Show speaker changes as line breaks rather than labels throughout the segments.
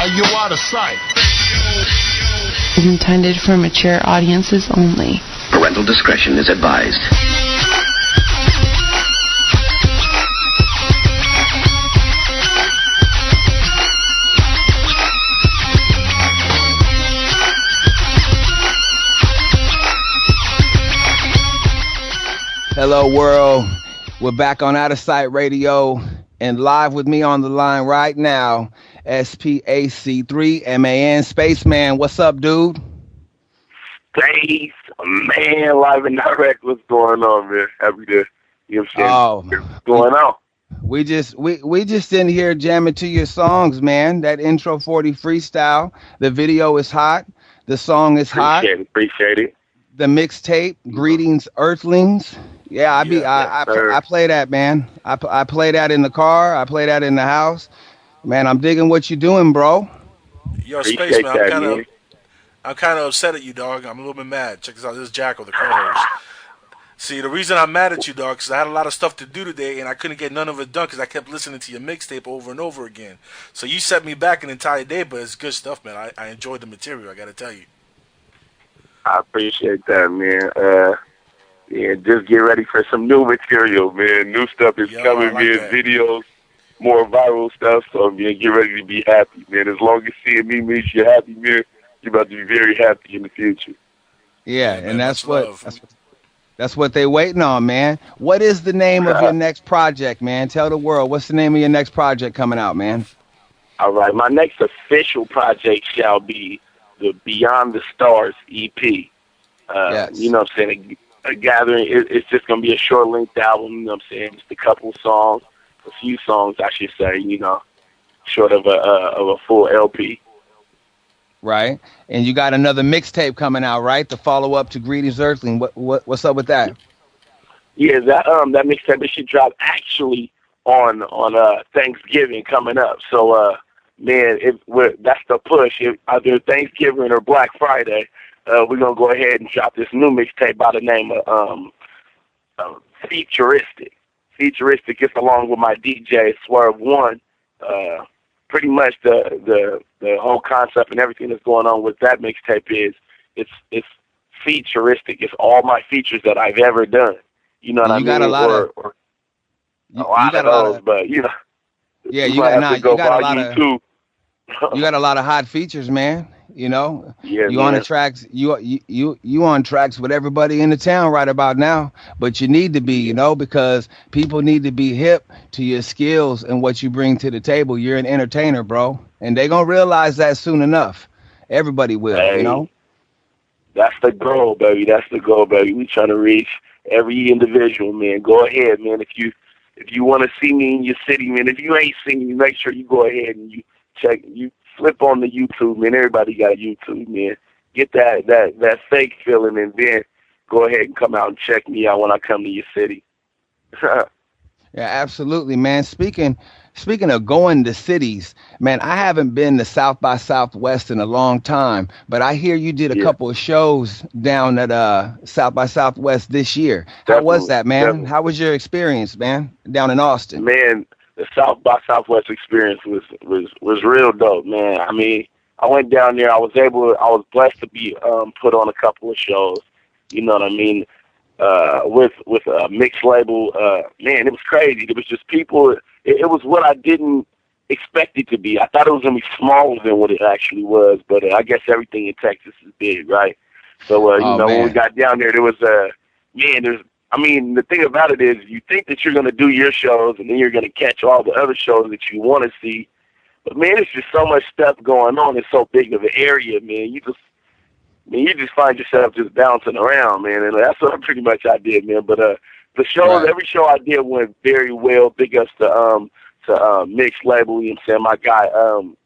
Are you out of sight?
Intended for mature audiences only.
Parental discretion is advised.
Hello, world. We're back on Outtasite Radio, and live with me on the line right now, Spac3man, Spaceman. What's up, dude?
Space, man, live and direct. What's going on, man? Happy to, you know what I'm saying? What's going on?
We just in here jamming to your songs, man. That intro 40 freestyle. The video is hot. The song is hot.
Appreciate it.
The mixtape, Greetings Earthlings. Yeah, I play that, man. I play that in the car. I play that in the house. Man, I'm digging what you're doing, bro.
Yo, Spaceman, I'm kind of upset at you, dog. I'm a little bit mad. Check this out. This is Jackal, the co-host. See, the reason I'm mad at you, dog, because I had a lot of stuff to do today, and I couldn't get none of it done because I kept listening to your mixtape over and over again. So you set me back an entire day, but it's good stuff, man. I enjoyed the material, I got to tell you.
I appreciate that, man. Yeah, just get ready for some new material, man. New stuff is coming, man. Videos, more viral stuff. So, man, get ready to be happy, man. As long as seeing me makes you happy, man, you're about to be very happy in the future.
Yeah, and that's what they waiting on, man. What is the name of your next project, man? Tell the world. What's the name of your next project coming out, man?
All right, my next official project shall be the Beyond the Stars EP.
Yes.
You know what I'm saying? A gathering. It's just going to be a short-length album, you know what I'm saying? Just a couple songs, a few songs, I should say, you know, short of a full LP.
Right. And you got another mixtape coming out, right? The follow-up to Greetings Earthling. What's up with that?
Yeah, that mixtape should drop actually on Thanksgiving coming up. So, man, that's the push. If either Thanksgiving or Black Friday, we're going to go ahead and drop this new mixtape by the name of Futuristic. Futuristic is along with my DJ, Swerve One. Pretty much the whole concept and everything that's going on with that mixtape is it's futuristic. It's all my features that I've ever done. You know what I mean?
Got a lot of
those, but you know.
Yeah, you got a lot of hot features, man. You know, you on the tracks. You on tracks with everybody in the town right about now. But you need to be, you know, because people need to be hip to your skills and what you bring to the table. You're an entertainer, bro, and they gonna realize that soon enough. Everybody will, you know.
That's the goal, baby. That's the goal, baby. We trying to reach every individual, man. Go ahead, man. If you want to see me in your city, man. If you ain't seen me, make sure you go ahead and you flip on the YouTube, man. Everybody got YouTube, man. Get that fake feeling, and then go ahead and come out and check me out when I come to your city.
Yeah, absolutely, man. Speaking of going to cities, man, I haven't been to South by Southwest in a long time, but I hear you did a couple of shows down at South by Southwest this year. How was that, man? Definitely. How was your experience, man, down in Austin?
Man, the South by Southwest experience was real dope, man. I mean, I went down there. I was blessed to be put on a couple of shows. You know what I mean? With a mixed label, man, it was crazy. It was just people. It was what I didn't expect it to be. I thought it was gonna be smaller than what it actually was, but I guess everything in Texas is big, right? So when we got down there, there was I mean, the thing about it is, you think that you're going to do your shows, and then you're going to catch all the other shows that you want to see. But, man, it's just so much stuff going on. It's so big of an area, man. You just find yourself just bouncing around, man. And that's what pretty much I did, man. But the shows, every show I did went very well. Big ups to Mixed Label, you know what I'm saying?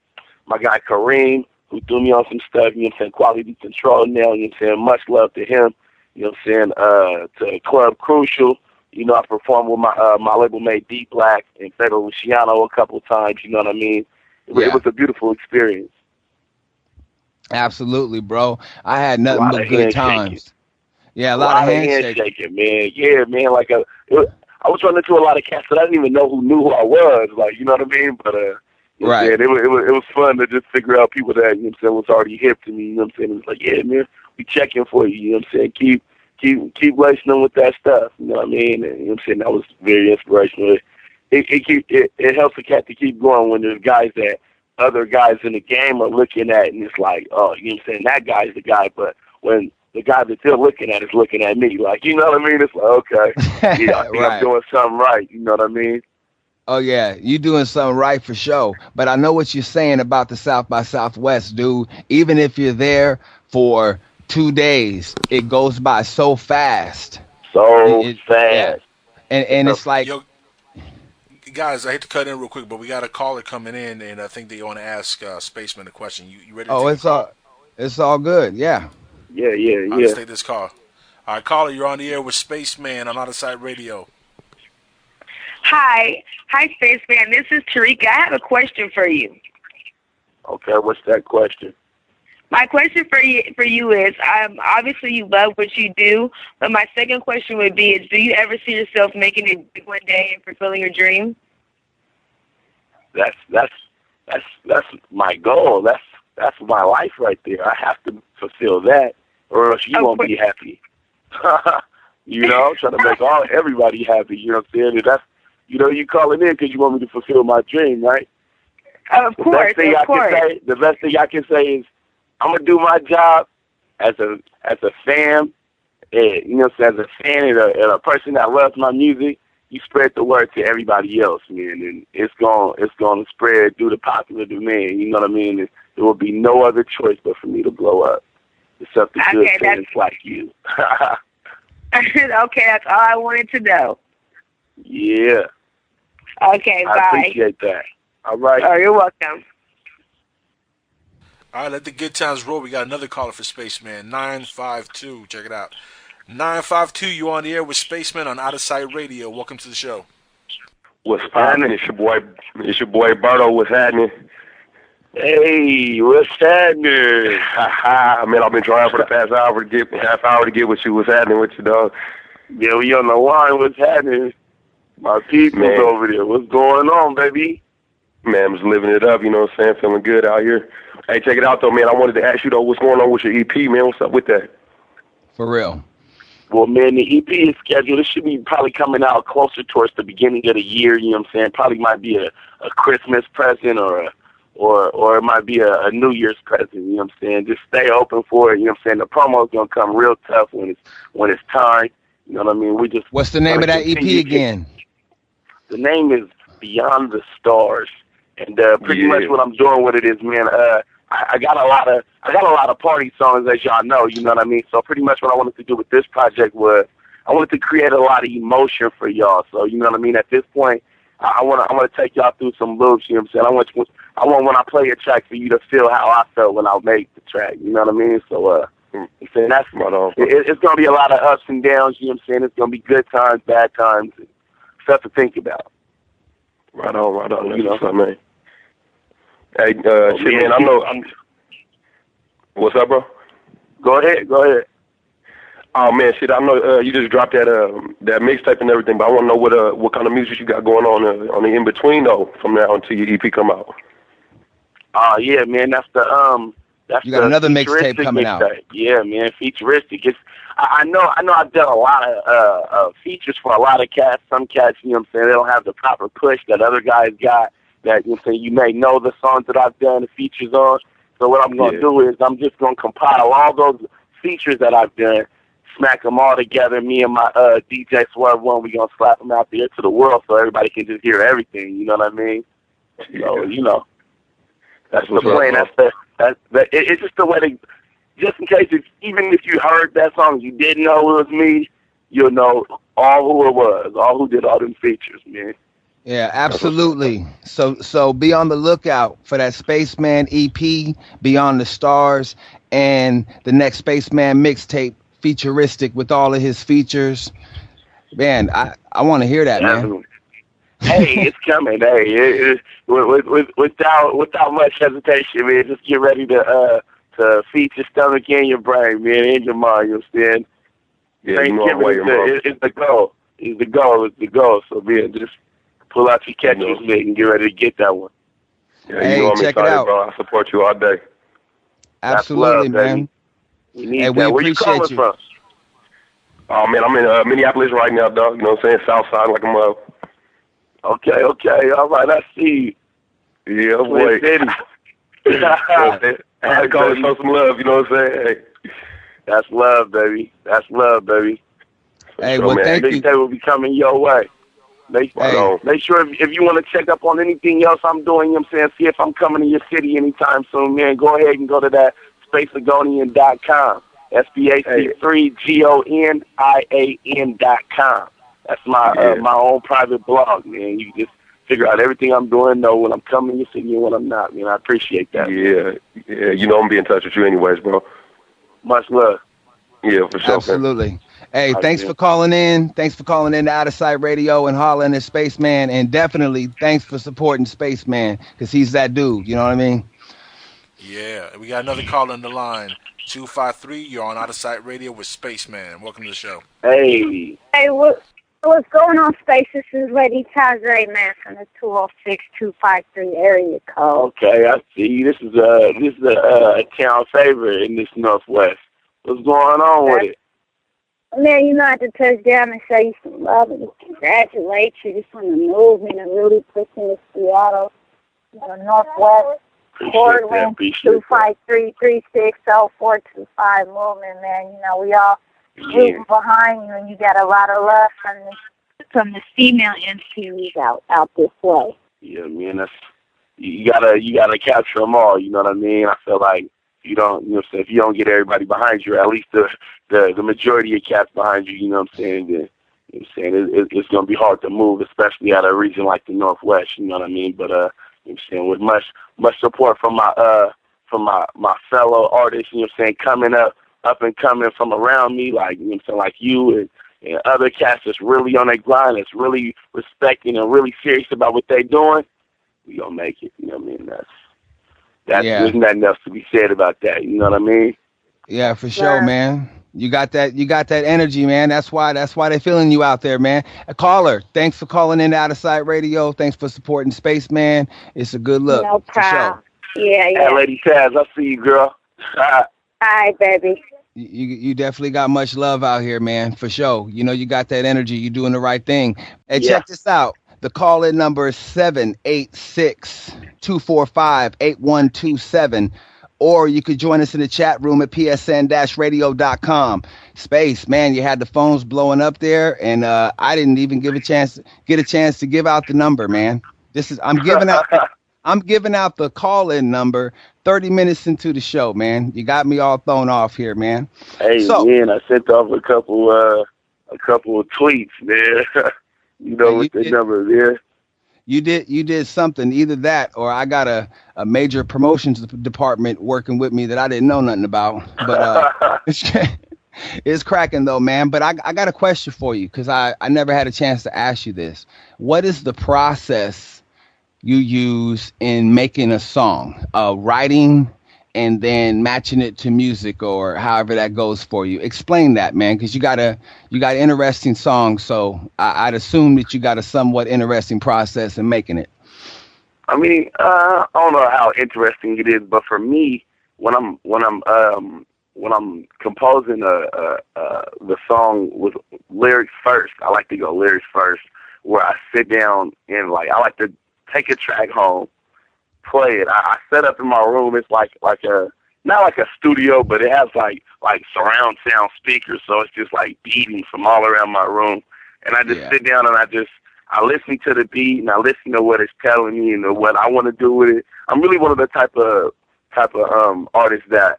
My guy Kareem, who threw me on some stuff, you know what I'm saying? Quality Control now, you know what I'm saying? Much love to him. You know what I'm saying? To Club Crucial. You know, I performed with my label mate D Black and Pedro Luciano a couple of times, you know what I mean? It was a beautiful experience.
Absolutely, bro. I had nothing but good times. Yeah, a lot of handshaking,
man. Yeah, man, like I was running into a lot of cats that I didn't even know who knew who I was, like, you know what I mean? But You know what I'm saying? It was fun to just figure out people that, you know what I'm saying, was already hip to me, you know what I'm saying? It was like, yeah, man, we checking for you, you know what I'm saying? Keep lacing them with that stuff, you know what I mean? And, you know what I'm saying? That was very inspirational. It helps a cat to keep going when there's guys that other guys in the game are looking at, and it's like, oh, you know what I'm saying? That guy's the guy, but when the guy that they're looking at is looking at me, like, you know what I mean? It's like, okay, yeah, I think I'm doing something right, you know what I mean?
Oh, yeah, you doing something right for sure. But I know what you're saying about the South by Southwest, dude. Even if you're there for 2 days, it goes by so fast.
Fast.
Yeah. And it's like...
Yo, guys, I hate to cut in real quick, but we got a caller coming in, and I think they want to ask Spaceman a question. You ready to take
it's all good, yeah.
Yeah.
Let's take this call. All right, caller, you're on the air with Spaceman on Outtasite Radio.
Hi, Spaceman. This is Tarika. I have a question for you.
Okay, what's that question?
My question for you is, obviously you love what you do, but my second question would be, is do you ever see yourself making it big one day and fulfilling your dream?
That's my goal. That's my life right there. I have to fulfill that, or else you won't be happy. You know, I'm trying to make everybody happy. You know what I'm saying? And that's, you know, you calling in because you want me to fulfill my dream, right?
Of course.
The best thing I can say is, I'm gonna do my job as a fan, and, you know, as a fan and a person that loves my music. You spread the word to everybody else, man, and it's gonna spread through the popular demand. You know what I mean? And there will be no other choice but for me to blow up. It's up to good fans like you.
Okay, that's all I wanted to know.
Yeah.
Okay, bye.
I appreciate that. All right.
Oh, you're welcome.
All right, let the good times roll. We got another caller for Spaceman, 952. Check it out. 952, you on the air with Spaceman on Outtasite Radio. Welcome to the show.
What's happening? It's your boy Berto. What's happening?
Hey, what's happening?
Man, I've been trying for the past half hour to get with you. What's happening with you, dog?
Yeah, we on the line. What's happening? My people's over there. What's going on, baby?
Man, I'm just living it up, you know what I'm saying? Feeling good out here. Hey, check it out, though, man. I wanted to ask you, though, what's going on with your EP, man? What's up with that?
For real.
Well, man, the EP is scheduled. It should be probably coming out closer towards the beginning of the year, you know what I'm saying? Probably might be a Christmas present or it might be a New Year's present, you know what I'm saying? Just stay open for it, you know what I'm saying? The promo's going to come real tough when it's time, you know what I mean?
What's the name of that EP again?
The name is Beyond the Stars. And pretty much what I'm doing with it is, man, I got a lot of party songs, as y'all know, you know what I mean? So pretty much what I wanted to do with this project was I wanted to create a lot of emotion for y'all. So, you know what I mean? At this point, I want to take y'all through some loops, you know what I'm saying? I want when I play a track for you to feel how I felt when I made the track, you know what I mean? So, I'm saying that's it's going to be a lot of ups and downs, you know what I'm saying? It's going to be good times, bad times, stuff to think about.
Right on.
You know what I mean?
Hey, shit, man, I know. What's up, bro?
Go ahead.
Oh man, shit, I know you just dropped that mixtape and everything, but I want to know what kind of music you got going on the in between though, from now until your EP come out.
Yeah, man, that's
you got another mixtape coming out.
Yeah, man, futuristic. I know I've done a lot of features for a lot of cats. Some cats, you know what I'm saying, they don't have the proper push that other guys got. That, you know what I'm saying, you may know the songs that I've done the features on. So what I'm going to do is I'm just going to compile all those features that I've done, smack them all together. Me and my DJ Swerve One, we're going to slap them out there to the world so everybody can just hear everything. You know what I mean? So, you know, that's the plan. It's just the way to, just in case, even if you heard that song, you didn't know it was me, you'll know all who it was, all who did all them features, man.
Yeah, absolutely. So be on the lookout for that Spaceman EP, Beyond the Stars, and the next Spaceman mixtape, futuristic with all of his features. Man, I want to hear that, man.
Hey, it's coming. Hey, without much hesitation, man. Just get ready to feed your stomach and your brain, man, and your mind. You understand?
Yeah,
it's the goal. It's the goal. So, man, just pull out your catcher's mitt and get ready to get that one.
Yeah, you know I'm excited, bro. I support you all day.
Absolutely,
love,
man.
We need that. Where you calling from?
Oh, man, I'm in Minneapolis right now, dog. You know what I'm saying? South side like a mother.
Okay. All right, I see you.
Yeah, boy. I had to call and show some love, you know what I'm saying? Hey.
That's love, baby.
Hey, well, thank you.
MIXTAPE will be coming your way. Make sure if you want to check up on anything else I'm doing, you know what I'm saying, see if I'm coming to your city anytime soon, man, go ahead and go to that Spacagonian.com. SPAC3GONIAN.com. That's my own private blog, man. You just figure out everything I'm doing, know when I'm coming to your city and when I'm not, man. I appreciate that.
Yeah, you know I'm be in touch with you anyways, bro.
Much love.
Yeah, for sure.
Absolutely.
Man.
Hey, thanks for calling in. Thanks for calling in to Outtasite Radio and hollering at Spac3man. And definitely thanks for supporting Spac3man, because he's that dude. You know what I mean?
Yeah. We got another call on the line. 253, you're on Outtasite Radio with Spac3man. Welcome to the show.
Hey,
what's going on, Space? This is Lady Outtasite from the 206-253 area code.
Okay, I see. This is a town favorite in this Northwest. What's going on with it?
Man, you know, I have to touch down and show you some love and congratulate you just on the movement and really pushing the Seattle, Northwest. Portland, 253-360-425 movement, man. You know, we all rooting behind you, and you got a lot of love from the female MCs out this way.
Yeah, man, you gotta capture them all. You know what I mean? I feel like if you don't get everybody behind you, at least the majority of cats behind you. You know what I'm saying? Then, you know what I'm saying, it's gonna be hard to move, especially out of a region like the Northwest. You know what I mean? But you know what I'm saying, with much support from my fellow artists, you know what I'm saying, coming up and coming from around me, like, you know what I'm saying, like you and other cats that's really on their grind, that's really respecting and really serious about what they're doing, we gonna make it. You know what I mean? There's nothing else to be said about that. You know what I mean?
Yeah, for sure, man. You got that energy, man. That's why they're feeling you out there, man. A caller, thanks for calling in to Outtasite Radio. Thanks for supporting Spac3man. It's a good look.
No problem.
Sure.
Yeah.
Hey, Lady Taz, I see you, girl.
Hi, baby.
You definitely got much love out here, man, for sure. You know, you got that energy. You're doing the right thing. Hey, check this out. The call-in number is 786-245-8127. Or you could join us in the chat room at psn-radio.com. Space, man, you had the phones blowing up there, and I didn't even get a chance to give out the number, man. I'm giving out the call-in number 30 minutes into the show, man. You got me all thrown off here, man.
Hey, man, I sent off a couple of tweets, man. You know what the number is.
You did something, either that or I got a major promotions department working with me that I didn't know nothing about. But it's cracking though, man. But I got a question for you, because I never had a chance to ask you this. What is the process you use in making a song? Writing and then matching it to music, or however that goes for you. Explain that, man, because you got interesting songs, so I'd assume that you got a somewhat interesting process in making it.
I mean, I don't know how interesting it is, but for me, when I'm composing the song with lyrics first, I like to go lyrics first, where I sit down and I like to take a track home, play it. I set up in my room. It's like a, not like a studio, but it has like surround sound speakers, so it's just like beating from all around my room. And I just sit down and I listen to the beat and I listen to what it's telling me and what I want to do with it. I'm really one of the type of artists that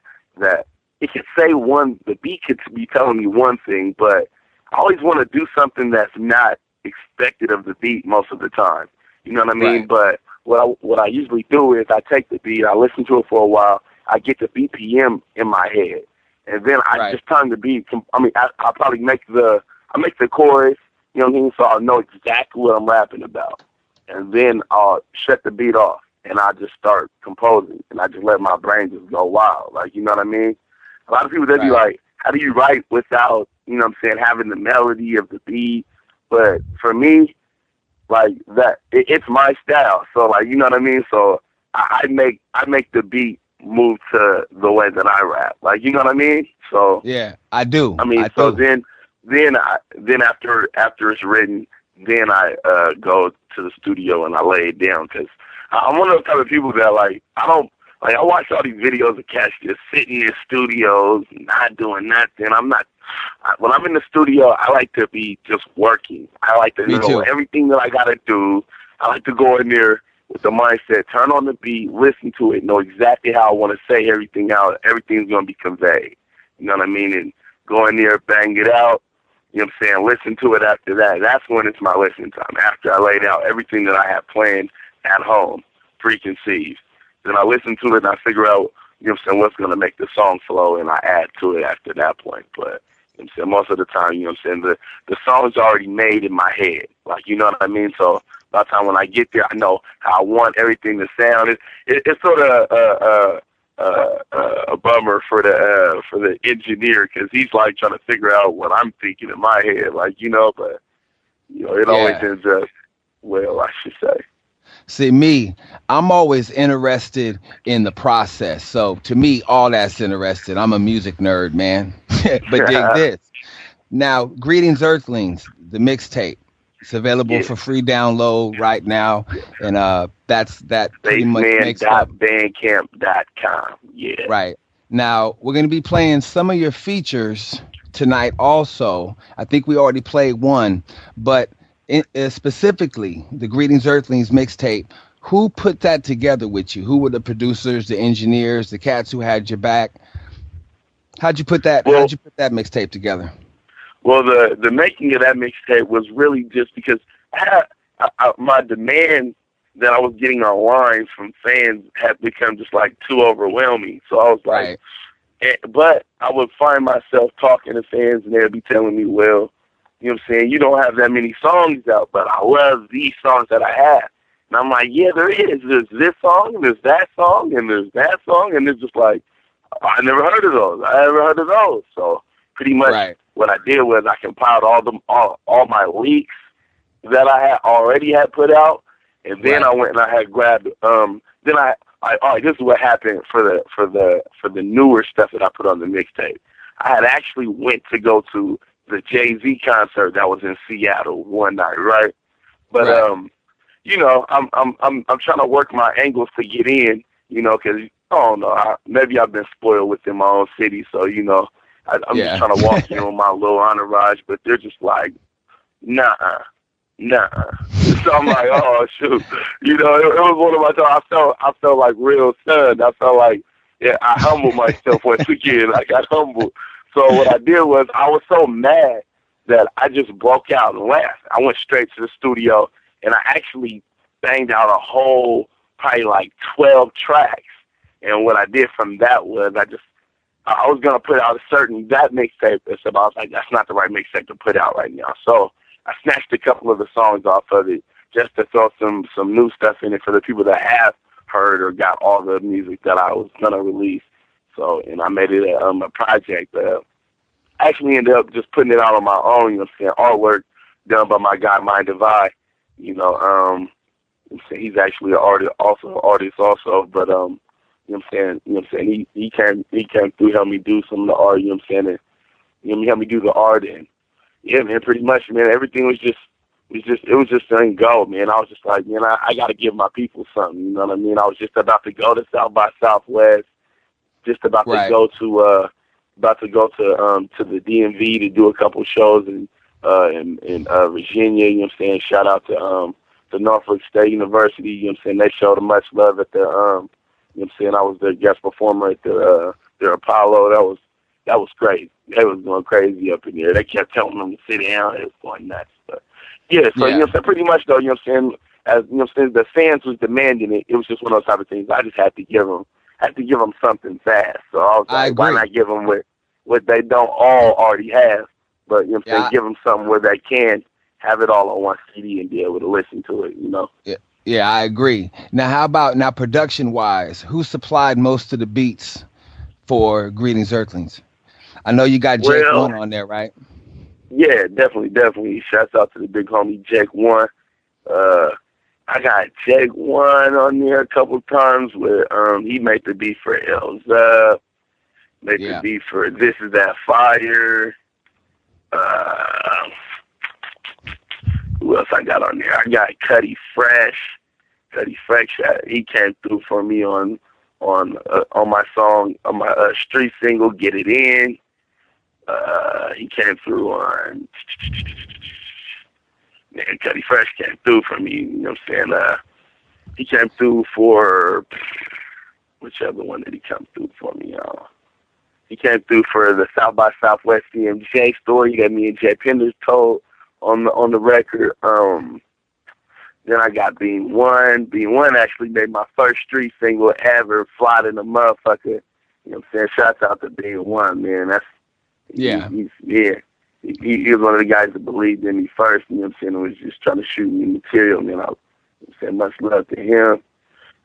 it could say the beat could be telling me one thing, but I always want to do something that's not expected of the beat most of the time. You know what I mean? Right. But what I usually do is I take the beat, I listen to it for a while, I get the BPM in my head, and then I just turn the beat. I mean, I probably make the chorus, you know what I mean, so I'll know exactly what I'm rapping about, and then I'll shut the beat off, and I just start composing, and I just let my brain just go wild, you know what I mean? A lot of people, they'd be like, how do you write without, you know what I'm saying, having the melody of the beat? But for me, it's my style. So, you know what I mean? So I make the beat move to the way that I rap. Like, you know what I mean? So
yeah, I do.
I mean, so then after it's written, then I go to the studio and I lay it down, because I'm one of those type of people that I watch all these videos of cats just sitting in studios, not doing nothing. When I'm in the studio, I like to be just working. I like to know everything that I got to do. I like to go in there with the mindset, turn on the beat, listen to it, know exactly how I want to say everything out. Everything's going to be conveyed. You know what I mean? And go in there, bang it out. You know what I'm saying? Listen to it after that. That's when it's my listening time. After I laid out everything that I have planned at home, preconceived. Then I listen to it and I figure out, you know what I'm saying, what's going to make the song flow, and I add to it after that point. But you know what I'm saying, most of the time, you know what I'm saying, the song's already made in my head. Like, you know what I mean? So by the time when I get there, I know how I want everything to sound. It's sort of a bummer for the engineer, because he's like trying to figure out what I'm thinking in my head, like, you know. But you know, it always ends up well, I should say.
See, me, I'm always interested in the process. So to me, all that's interested. I'm a music nerd, man. But dig this. Now, Greetings Earthlings, the mixtape. It's available for free download right now. And that's pretty much makes up.
Spac3man.bandcamp.com. Yeah.
Right. Now, we're going to be playing some of your features tonight also. I think we already played one, but specifically the Greetings Earthlings mixtape, who put that together with you? Who were the producers, the engineers, the cats who had your back? How'd you put that mixtape together?
Well, the making of that mixtape was really just because my demand that I was getting online from fans had become just like too overwhelming. So I was like, but I would find myself talking to fans and they'd be telling me, well, you know what I'm saying, you don't have that many songs out, but I love these songs that I have. And I'm like, yeah, there is. There's this song, and there's that song, and there's that song, and it's just like, I never heard of those. I never heard of those. So pretty much what I did was I compiled all my leaks that I had already put out, and then I went and I had grabbed. Then I this is what happened for the newer stuff that I put on the mixtape. I had actually went to go to the Jay-Z concert that was in Seattle one night, right? But you know, I'm trying to work my angles to get in, you know, because I don't know, maybe I've been spoiled within my own city, so you know, I'm just trying to walk in on my little entourage, but they're just like, nah. So I'm like, oh shoot, you know, it was one of my times. I felt like real stunned. I felt like, I humbled myself once again. I got humbled. So what I did was I was so mad that I just broke out and laughed. I went straight to the studio and I actually banged out a whole probably like 12 tracks. And what I did from that was I was gonna put out that mixtape. I was like, that's not the right mixtape to put out right now. So I snatched a couple of the songs off of it just to throw some new stuff in it for the people that have heard or got all the music that I was gonna release. So, and I made it a project. I actually ended up just putting it out on my own, you know what I'm saying, artwork done by my guy, Mind Divide. You know, he's actually an artist also, but, you know what I'm saying, he came through, helped me do some of the art, you know what I'm saying, and, you know, he helped me do the art, and, yeah, man, pretty much, man, everything was just saying go, man. I was just like, man, I got to give my people something, you know what I mean? I was just about to go to South by Southwest, just about to go to the DMV to do a couple shows in Virginia, you know what I'm saying? Shout out to Norfolk State University, you know what I'm saying? They showed much love at their you know what I'm saying? I was their guest performer at their Apollo. That was crazy. They was going crazy up in there. They kept telling them to sit down. It was going nuts. But yeah, so you know what I'm saying? Pretty much though, you know what I'm saying? As you know what I'm saying, the fans was demanding it. It was just one of those type of things. I just had to give them something fast. So I was like, why not give them what they don't all already have? But you know what I'm saying, give them something where they can have it all on one CD and be able to listen to it, you know? Yeah,
I agree. Now, how about production-wise? Who supplied most of the beats for Greetings Earthlings? I know you got Jake One on there, right? Yeah,
definitely. Shouts out to the big homie Jake One. I got Jake One on there a couple times with he made the beat for L's Up, made the beat for This Is That Fire. Who else I got on there? I got Cuddy Fresh. Cuddy Fresh, he came through for me on my song, on my street single, Get It In. He came through on, man, Cuddy Fresh came through for me, you know what I'm saying? He came through for, which other one did he come through for me, y'all? He came through for the South by Southwest CMJ story that me and Jay Penders told on the record. Then I got Beam One. Beam One actually made my first street single ever, Fly to the Motherfucker. You know what I'm saying? Shouts out to Beam One, man. That's He was one of the guys that believed in me first, you know what I'm saying, and was just trying to shoot me material, man. I'm saying much love to him.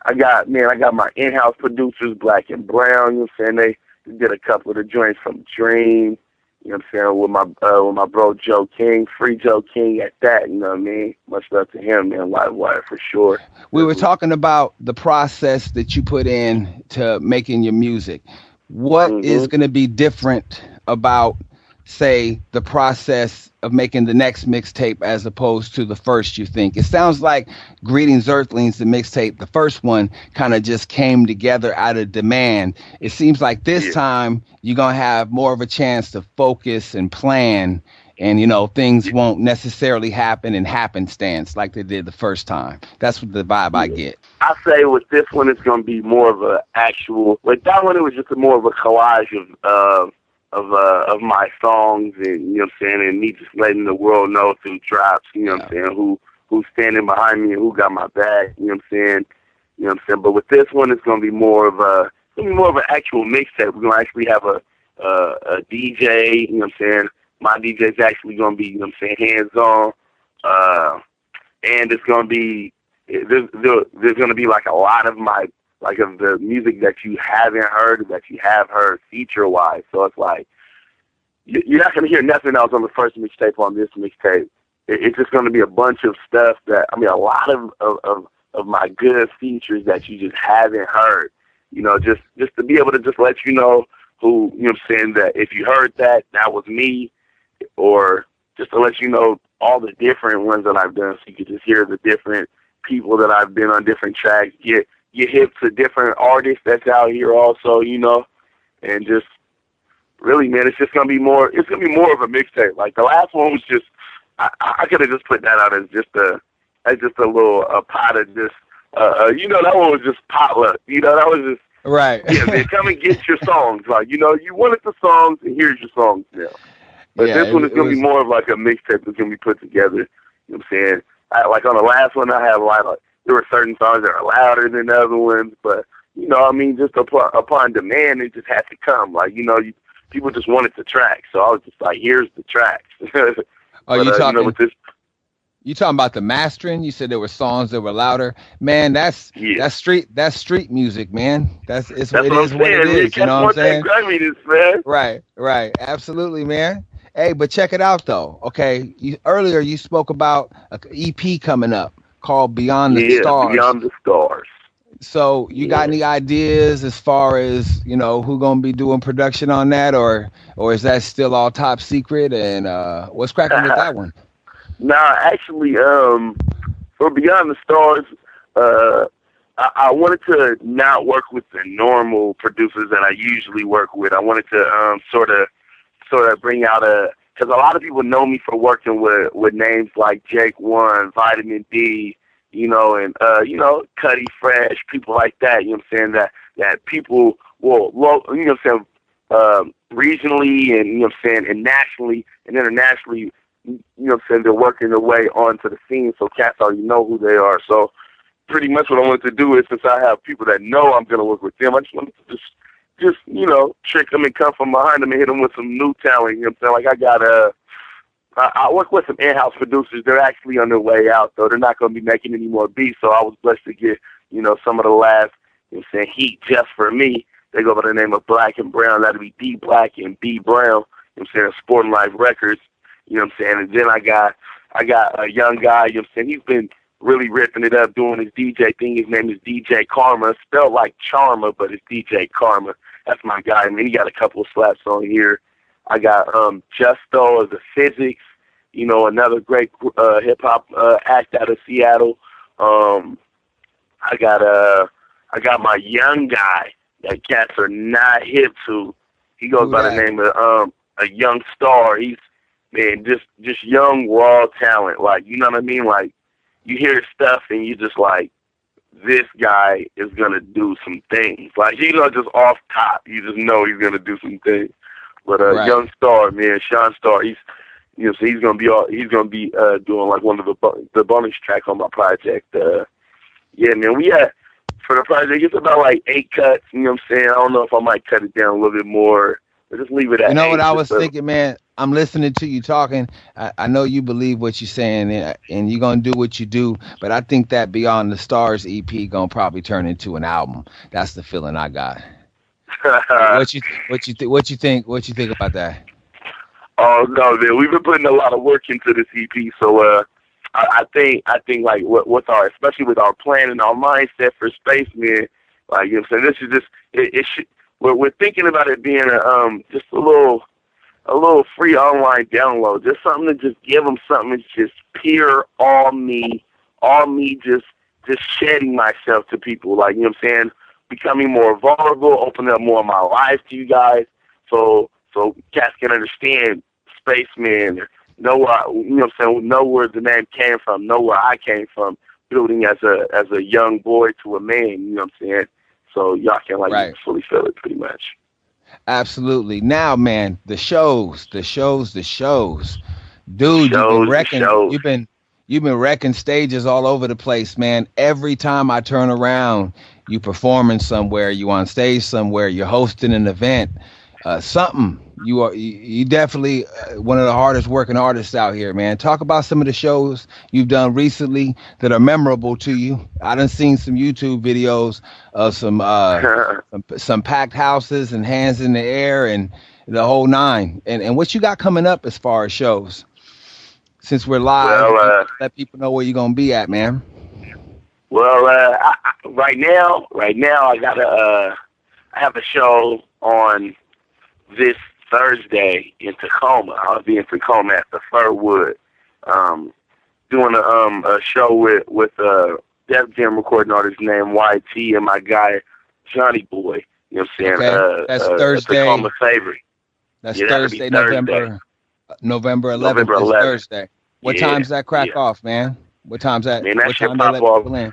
I got my in-house producers, Black and Brown, you know what I'm saying, they did a couple of the joints from Dream, you know what I'm saying, with my bro Joe King, Free Joe King at that, you know what I mean? Much love to him, man, Live Wire for sure.
We were talking about the process that you put in to making your music. What is going to be different about, say, the process of making the next mixtape as opposed to the first, you think? It sounds like Greetings Earthlings, the mixtape, the first one, kind of just came together out of demand. It seems like this time you're going to have more of a chance to focus and plan, and, you know, things won't necessarily happen in happenstance like they did the first time. That's what the vibe I get.
I say with this one, it's going to be more of a actual, like that one, it was just more of a collage of my songs, and, you know what I'm saying, and me just letting the world know through drops, you know what I'm saying, who's standing behind me and who got my back, you know what I'm saying, but with this one, it's going to be more of an actual mixtape. We're going to actually have a DJ, you know what I'm saying, my DJ's actually going to be, you know what I'm saying, hands-on, and it's going to be, there's going to be like a lot of my, like of the music that you haven't heard, that you have heard feature-wise. So it's like, you're not going to hear nothing else on the first mixtape on this mixtape. It's just going to be a bunch of stuff that, I mean, a lot of my good features that you just haven't heard. You know, just to be able to just let you know who, you know what I'm saying, that if you heard that, that was me, or just to let you know all the different ones that I've done, so you could just hear the different people that I've been on different tracks, get hip to different artists that's out here also, you know, and just really, man, it's just gonna be more of a mixtape. Like the last one was just, I could have just put that out as just a little pot of just, you know, that one was just potluck, you know, that was just,
right.
Yeah, man, come and get your songs. Like, you know, you wanted the songs, and here's your songs now. But this one is gonna be more of like a mixtape that's gonna be put together, you know what I'm saying? Like on the last one, I had like there were certain songs that are louder than other ones, but, you know, I mean, just upon demand, it just had to come. Like, you know, people just wanted the tracks, so I was just like, here's the tracks.
You talking about the mastering? You said there were songs that were louder. Man, that's street music, man. That's what it is. You know what I'm saying?
Man.
Right. Absolutely, man. Hey, but check it out though. Okay, earlier you spoke about an EP coming up called Beyond the Stars.
Beyond the Stars.
So you got any ideas as far as, you know, who gonna be doing production on that, or is that still all top secret? And what's cracking with that one?
Nah, actually, for Beyond the Stars, I wanted to not work with the normal producers that I usually work with. I wanted to sort of bring out because a lot of people know me for working with names like Jake One, Vitamin D, you know, and you know, Cuddy Fresh, people like that. You know what I'm saying, that people will, you know what I'm saying, regionally, and, you know what I'm saying, and nationally and internationally. You know what I'm saying, they're working their way onto the scene, so cats already know who they are. So pretty much what I wanted to do is, since I have people that know I'm going to work with them, I just wanted to just, you know, trick them and come from behind them and hit them with some new talent. You know what I'm saying? Like I work with some in-house producers. They're actually on their way out, though. They're not going to be making any more beats, so I was blessed to get, you know, some of the last, you know what I'm saying, heat just for me. They go by the name of Black and Brown. That'll be D Black and B Brown, you know what I'm saying, Sporting Life Records. You know what I'm saying? And then I got a young guy, you know what I'm saying, he's been really ripping it up, doing his DJ thing. His name is DJ Karma, spelled like Charma, but it's DJ Karma. That's my guy. I mean, he got a couple of slaps on here. I got Justo of the Physics, you know, another great hip hop act out of Seattle. I got my young guy that cats are not hip to. He goes by the name of a Young Star. He's, man, just young raw talent. Like, you know what I mean? Like, you hear his stuff and you just like, this guy is gonna do some things. Like, you know, just off top, you just know he's gonna do some things. But Young Star, man, Sean Star, he's, you know, so he's gonna be doing like one of the bonus tracks on my project. Yeah, man, we had for the project, it's about like 8 cuts. You know what I'm saying? I don't know if I might cut it down a little bit more. But just leave it at. You know 8, what I was thinking, man?
I'm listening to you talking. I know you believe what you're saying, and you're gonna do what you do. But I think that Beyond the Stars EP gonna probably turn into an album. That's the feeling I got. What you think about that?
Oh no, man, we've been putting a lot of work into this EP. So I think like what's our, especially with our plan and our mindset for Spac3man, like, you know what I'm saying, this is just we're thinking about it being just a little free online download, just something to just give them something that's just pure, all me, just shedding myself to people, like, you know what I'm saying, becoming more vulnerable, opening up more of my life to you guys, so cats can understand Spac3man, know where, you know what I'm saying, know where the name came from, know where I came from, building as a young boy to a man, you know what I'm saying, so y'all can like fully feel it pretty much.
Absolutely. Now, man, the shows. Dude, you've been wrecking stages all over the place, man. Every time I turn around, you performing somewhere, you on stage somewhere, you're hosting an event, something. You definitely one of the hardest working artists out here, man. Talk about some of the shows you've done recently that are memorable to you. I done seen some YouTube videos of some packed houses and hands in the air and the whole nine. And what you got coming up as far as shows? Since we're live, let people know where you're gonna be at, man.
Well, right now, I have a show on this Thursday in Tacoma. I'll be in Tacoma at the Furwood, doing a show with a Def Jam recording artist named YT and my guy Johnny Boy. You know what I'm saying?
Okay. That's Thursday.
Tacoma favorite.
That's Thursday, November 11th. Thursday. What time's that crack off, man? What time's that?
Man, that should pop off.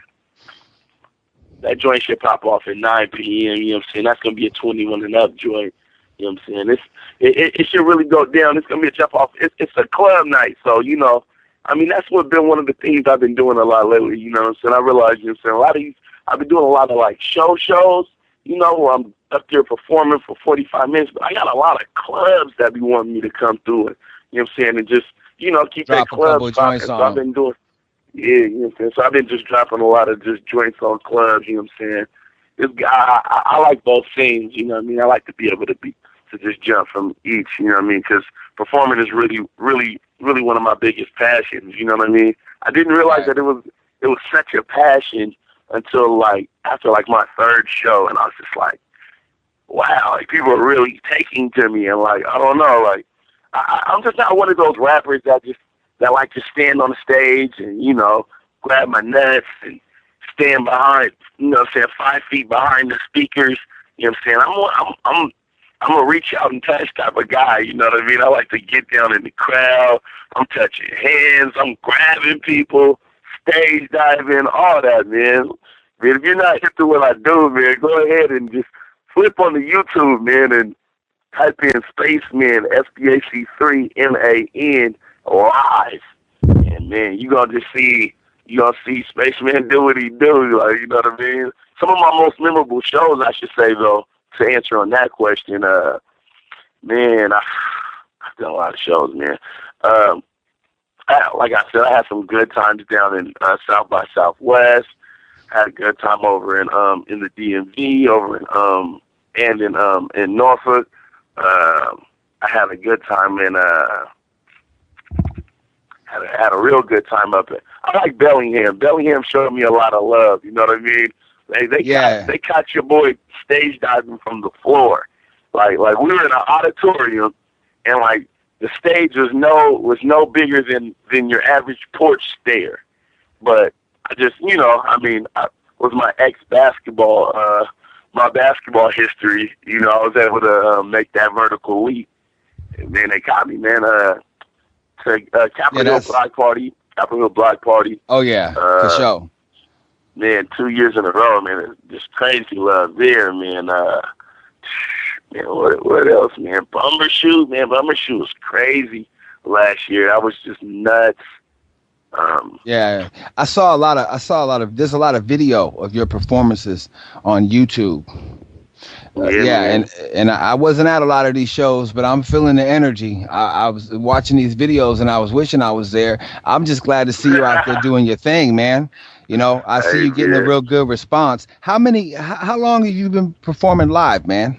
That joint should pop off at 9 p.m. You know what I'm saying? That's gonna be a 21 and up joint. You know what I'm saying? It should really go down. It's going to be a jump off. It's a club night. So, you know, I mean, that's what's been one of the things I've been doing a lot lately. You know what I'm saying? I realize, you know what I'm saying, a lot of these, I've been doing a lot of, like, shows, you know, where I'm up there performing for 45 minutes. But I got a lot of clubs that be wanting me to come through it. You know what I'm saying? And just, you know, keep that club spot. So I've been doing, you know what I'm saying? So I've been just dropping a lot of just joints on clubs, you know what I'm saying? I like both scenes, you know what I mean? I like to be able to just jump from each, you know what I mean? Because performing is really, really, really one of my biggest passions, you know what I mean? I didn't realize that it was such a passion until, like, after, like, my third show, and I was just like, wow, like, people are really taking to me, and, like, I don't know, like, I'm just not one of those rappers that like to stand on the stage and, you know, grab my nuts and stand behind, you know what I'm saying, 5 feet behind the speakers, you know what I'm saying? I'm a reach out and touch type of guy, you know what I mean? I like to get down in the crowd. I'm touching hands. I'm grabbing people, stage diving, all that, man. Man, if you're not hip to what I do, man, go ahead and just flip on the YouTube, man, and type in Spac3man, SPAC3man, live. And, man, you're going to see Spac3man do what he do, like, you know what I mean? Some of my most memorable shows, I should say, though, to answer on that question, man, I've done a lot of shows, man. Like I said, I had some good times down in South by Southwest. Had a good time over in the DMV, over in Norfolk. I had a good time in Had a real good time up there. I like Bellingham. Bellingham showed me a lot of love. You know what I mean? They caught your boy stage diving from the floor. Like we were in an auditorium, and like the stage was no bigger than your average porch stair. But I just, I was my basketball history. You know, I was able to make that vertical leap, and then they caught me, man. To Capitol Hill Block Party.
Oh yeah, for sure.
Man, 2 years in a row, man. Just crazy love there, man. Man, what else, man? Bumbershoot was crazy last year. That was just nuts.
Yeah, I saw a lot of. There's a lot of video of your performances on YouTube. And I wasn't at a lot of these shows, but I'm feeling the energy. I was watching these videos, and I was wishing I was there. I'm just glad to see you out there doing your thing, man. You know, I see you getting a real good response. How long have you been performing live, man?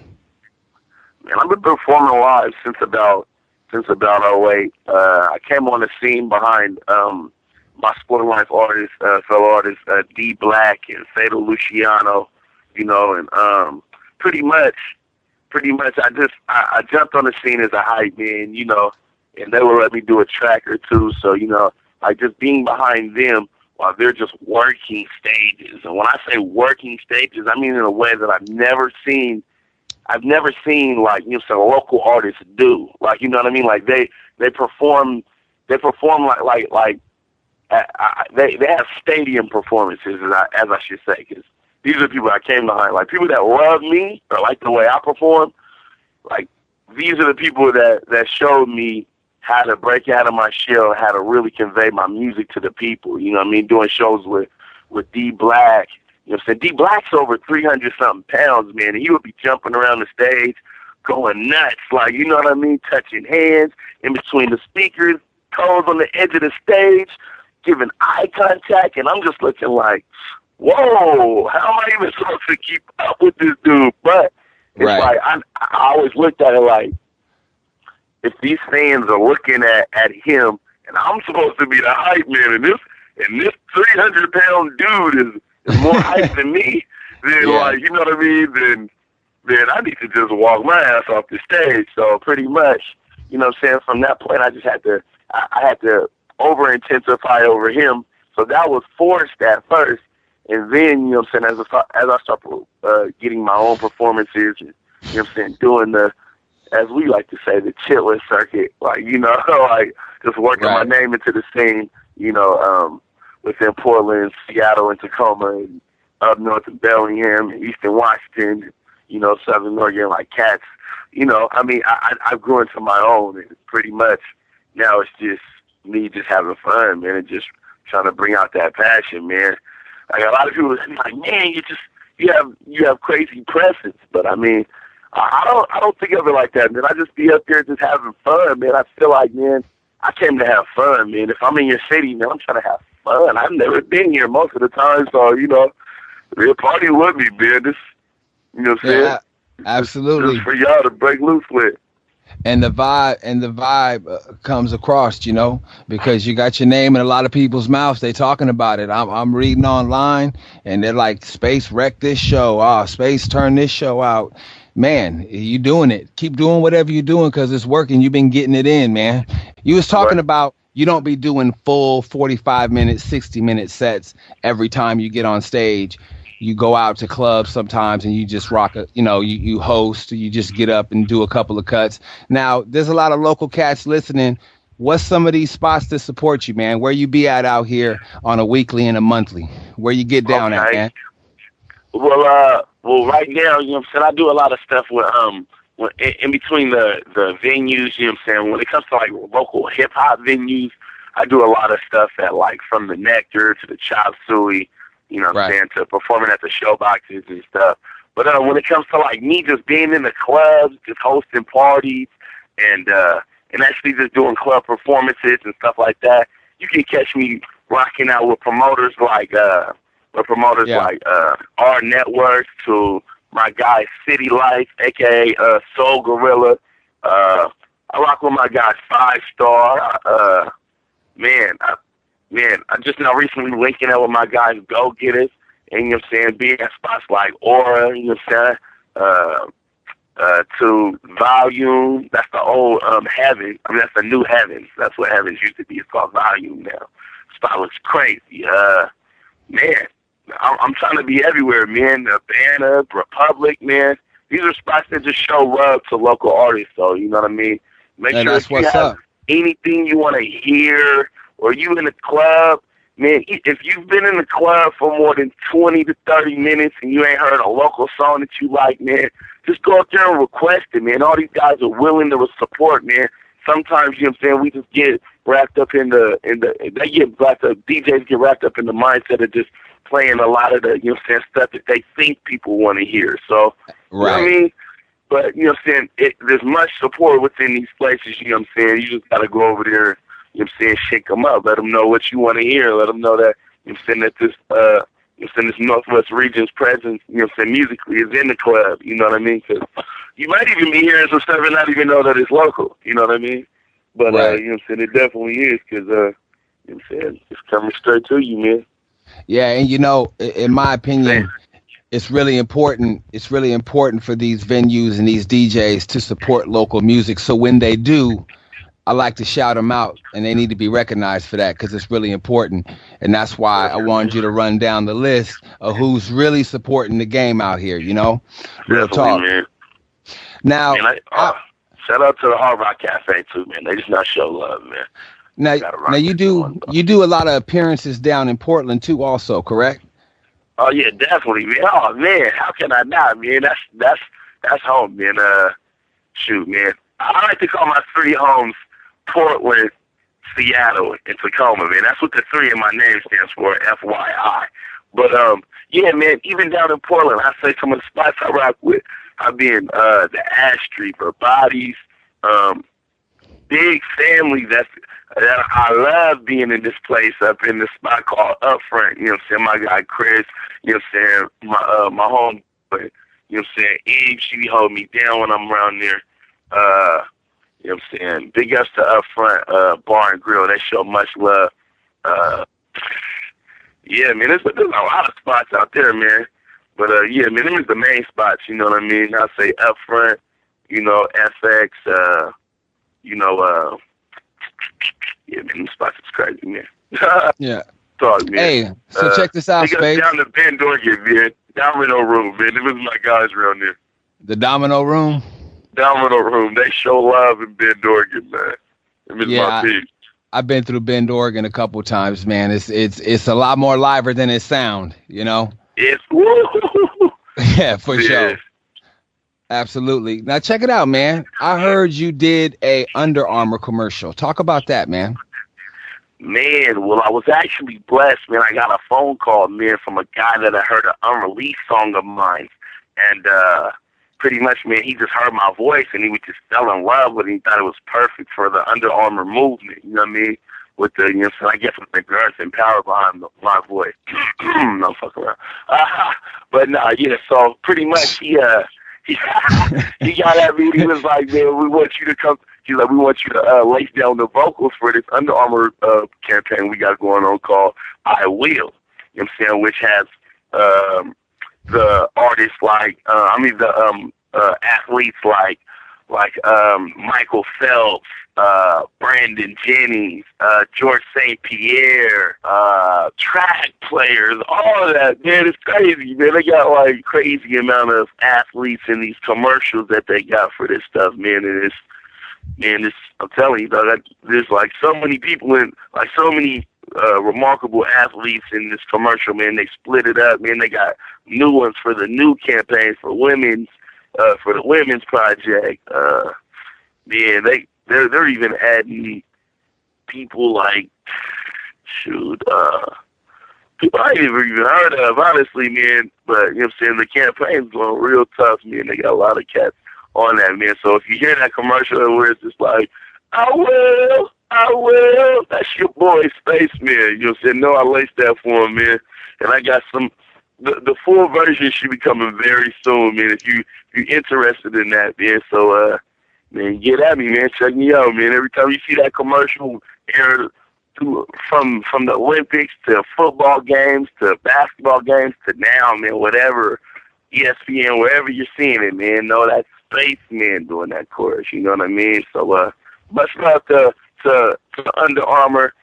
Man, I've been performing live since about 08. I came on the scene behind my Sport of Life artists, fellow artists, D Black and Fatal Luciano, you know, and pretty much I jumped on the scene as a hype man, you know, and they would let me do a track or two. So, you know, like just being behind them while they're just working stages. And when I say working stages, I mean in a way that I've never seen like, you know, some local artists do. Like, you know what I mean? Like they perform like they have stadium performances, as I should say, because these are the people I came behind. Like people that love me or like the way I perform. Like these are the people that showed me how to break out of my shell, how to really convey my music to the people. You know what I mean? Doing shows with D Black. You know what I'm saying? D Black's over 300-something pounds, man, and he would be jumping around the stage, going nuts, like, you know what I mean? Touching hands in between the speakers, toes on the edge of the stage, giving eye contact, and I'm just looking like, whoa, how am I even supposed to keep up with this dude? But it's like, I always looked at it like, if these fans are looking at him, and I'm supposed to be the hype man, and this 300-pound dude is more hype than me, then like, you know what I mean? Then I need to just walk my ass off the stage. So pretty much, you know what I'm saying? From that point, I just had to, I had to over-intensify over him. So that was forced at first. And then, you know what I'm saying, as I started getting my own performances, and, you know what I'm saying, doing the, as we like to say, the chitlin circuit, like, you know, like just working my name into the scene, you know, within Portland, Seattle, and Tacoma, and up north in Bellingham, and Eastern Washington, you know, Southern Oregon, like cats. You know, I mean, I grew into my own, and pretty much now it's just me just having fun, man, and just trying to bring out that passion, man. Like a lot of people are like, man, you have crazy presence, but I mean, I don't think of it like that, man. I just be up there just having fun, man. I feel like, man, I came to have fun, man. If I'm in your city, man, I'm trying to have fun. I've never been here most of the time, so, you know, real party with me, man. This, you know what I'm saying?
Yeah, absolutely.
Just for y'all to break loose with.
And the vibe comes across, you know, because you got your name in a lot of people's mouths. They talking about it. I'm reading online, and they're like, Space wrecked this show. Space turned this show out. Man, you doing it. Keep doing whatever you're doing because it's working. You've been getting it in, man. You was talking about you don't be doing full 45-minute, 60-minute sets every time you get on stage. You go out to clubs sometimes and you just rock you host, you just get up and do a couple of cuts. Now, there's a lot of local cats listening. What's some of these spots to support you, man? Where you be at out here on a weekly and a monthly? Where you get down at, man?
Well, right now, you know what I'm saying, I do a lot of stuff with in between the venues, you know what I'm saying. When it comes to like local hip hop venues, I do a lot of stuff at like from the Nectar to the Chop Suey, you know what I'm saying, to performing at the show boxes and stuff. But when it comes to like me just being in the clubs, just hosting parties and actually just doing club performances and stuff like that, you can catch me rocking out with promoters like our network, to my guy City Life, aka Soul Gorilla. I rock with my guy 5 Star. I just now recently linking up with my guys, Go Getters, and you know what I'm saying, being at spots like Aura, you know what I'm saying, to Volume. That's the old Heaven. I mean, that's the new Heavens. That's what Heavens used to be. It's called Volume now. Spot looks crazy. Man, I'm trying to be everywhere, man. Urbana, Republic, man. These are spots that just show love to local artists, so you know what I mean? Make sure if you have anything you want to hear, or you in the club, man, if you've been in the club for more than 20 to 30 minutes and you ain't heard a local song that you like, man, just go up there and request it, man. All these guys are willing to support, man. Sometimes, you know what I'm saying, we just get wrapped up DJs get wrapped up in the mindset of just playing a lot of the, you know what I'm saying, stuff that they think people want to hear. So, you know what I mean? But, you know what I'm saying, there's much support within these places, you know what I'm saying? You just got to go over there, you know what I'm saying, shake them up. Let them know what you want to hear. Let them know that, you know what I'm saying, that this, you know what I'm saying, this Northwest region's presence, you know what I'm saying, musically is in the club, you know what I mean? Because you might even be hearing some stuff and not even know that it's local, you know what I mean? But, you know what I'm saying, it definitely is because, you know what I'm saying, it's coming straight to you, man.
Yeah, and you know, in my opinion, it's really important. It's really important for these venues and these DJs to support local music. So when they do, I like to shout them out, and they need to be recognized for that because it's really important. And that's why I wanted you to run down the list of who's really supporting the game out here. You know, real talk.
Man.
Now,
man, shout out to the Hard Rock Cafe too, man. They just not show love, man.
Now you do a lot of appearances down in Portland too, also, correct?
Oh yeah, definitely, man. Oh man, how can I not, man? That's home, man. Shoot, man. I like to call my three homes Portland, Seattle, and Tacoma, man. That's what the three in my name stands for, FYI. But yeah, man. Even down in Portland, I say some of the spots I rock with. I've been the Ash Street for Bodies, big family that I love being in this place up in this spot called Upfront. You know what I'm saying? My guy Chris, you know what I'm saying? My home, you know what I'm saying? Eve, she be holding me down when I'm around there. You know what I'm saying? Big ups to Upfront Bar and Grill. They show much love. Yeah, man, there's a lot of spots out there, man. But yeah, man, them is the main spots. You know what I mean? I say Upfront, you know, FX, you know, yeah, man, them spots is crazy, man.
Yeah.
Talk, man.
Hey, so check this out, Space.
Down to Ben Dorgan, man. Domino Room, man. Them is my guys around there.
The Domino Room?
Domino Room. They show love in Bend, Oregon, man. Them is my peeps.
I've been through Bend, Oregon a couple times, man. It's a lot more liver than it sound, you know?
It's
yeah, for sure. Absolutely. Now check it out, man. I heard you did a Under Armour commercial. Talk about that, man.
Man, well, I was actually blessed, man. I got a phone call, man, from a guy that I heard an unreleased song of mine. And pretty much, man, he just heard my voice and he was just fell in love with it. He thought it was perfect for the Under Armour movement, you know what I mean? With the, you know, so I guess with the girth and power behind my voice. No, fuck around. But nah, yeah, so pretty much he got at me. He was like, man, we want you to come. He's like, we want you to lace down the vocals for this Under Armour campaign we got going on called I Will. You know what I'm saying? Which has the artists like, the athletes like Michael Phelps, Brandon Jennings, George St. Pierre, track players, all of that, man, it's crazy, man. They got like crazy amount of athletes in these commercials that they got for this stuff, man. And I'm telling you, though, there's like so many people in, like so many remarkable athletes in this commercial, man. They split it up, man. They got new ones for the new campaign for women's, for the women's project. Man, they're even adding people like, people I ain't even heard of, honestly, man. But, you know what I'm saying, the campaign's going real tough, man. They got a lot of cats on that, man. So if you hear that commercial where it's just like, I will, that's your boy, Spac3man. You know what I'm saying? No, I laced that for him, man. And I got the full version should be coming very soon, man, if you're interested in that, man. So, man, get at me, man. Check me out, man. Every time you see that commercial air from the Olympics to football games to basketball games to now, man, whatever, ESPN, wherever you're seeing it, man, know that's Spac3man doing that chorus, you know what I mean? So, much love to Under Armour,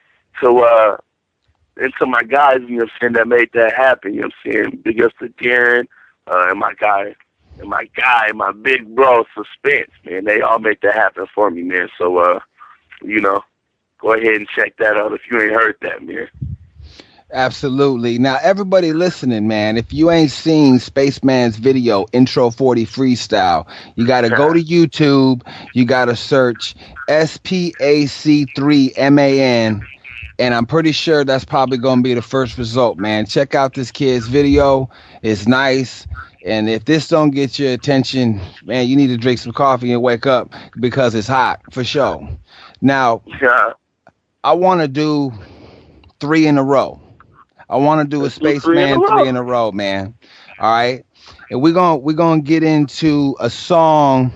and to my guys, you know what I'm saying, that made that happen, you know what I'm saying? Big ups to Darren, and my big bro, Suspense, man. They all make that happen for me, man. So, you know, go ahead and check that out if you ain't heard that, man.
Absolutely. Now, everybody listening, man, if you ain't seen Spac3man's video, Intro 40 Freestyle, you got to go to YouTube. You got to search Spac3man. And I'm pretty sure that's probably going to be the first result, man. Check out this kid's video. It's nice. And if this don't get your attention, man, you need to drink some coffee and wake up because it's hot, for sure. Now, I want to do 3 in a row. I want to do a Spac3man 3 in a row, man. All right? And we're gonna get into a song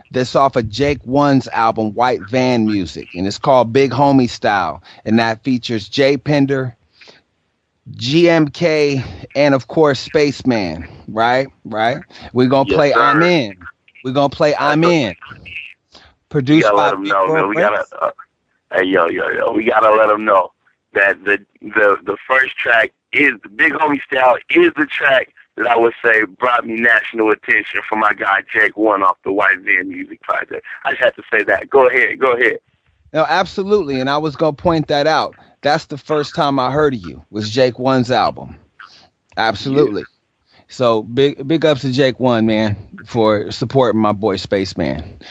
that's off of Jake One's album, White Van Music, and it's called Big Homie Style. And that features Jay Pender, GMK, and of course Spac3man, right? We're gonna play I'm In. We're gonna play I'm In. Produced by let them know, man. We gotta we gotta let them know that the first track is the Big Homie Style is the track that I would say brought me national attention for my guy Jake One off the White Van Music Project. I just had to say that. Go ahead. No, absolutely, and I was gonna point that out. That's the first time I heard of you was Jake One's album. Absolutely. Yeah. So big ups to Jake One, man, for supporting my boy Spac3man.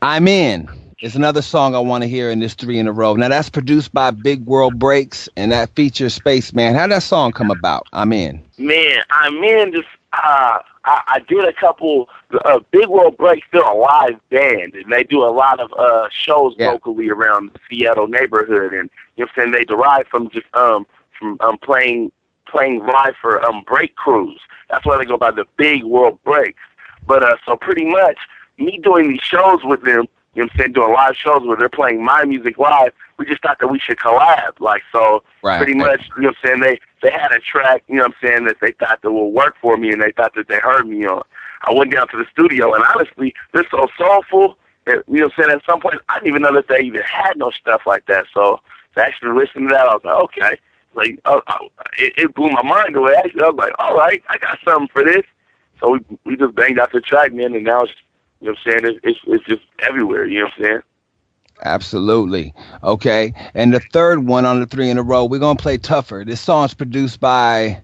I'm In. It's another song I want to hear in this 3 in a row. Now that's produced by Big World Breaks, and that features Spac3man. How'd that song come about? I'm In.
Man, I'm In. Just I did a couple. Big World Breaks, they're a live band, and they do a lot of shows locally around the Seattle neighborhood, and you know what I'm saying, they derive from just playing live for break crews. That's why they go by the Big World Breaks. But so pretty much me doing these shows with them, you know what I'm saying, doing live shows where they're playing my music live, we just thought that we should collab. Like, so pretty much, you know what I'm saying, they had a track, you know what I'm saying, that they thought that would work for me, and they thought that they heard me on. I went down to the studio, and honestly, they're so soulful that, you know what I'm saying, at some point, I didn't even know that they even had no stuff like that. So to actually listen to that, I was like, okay. Like, it blew my mind away. Actually, I was like, all right, I got something for this. So we just banged out the track, man, and now it's, you know what I'm saying, it's just everywhere, you know what I'm saying?
Absolutely. Okay. And the third one on the 3 in a row, we're going to play Tougher. This song's produced by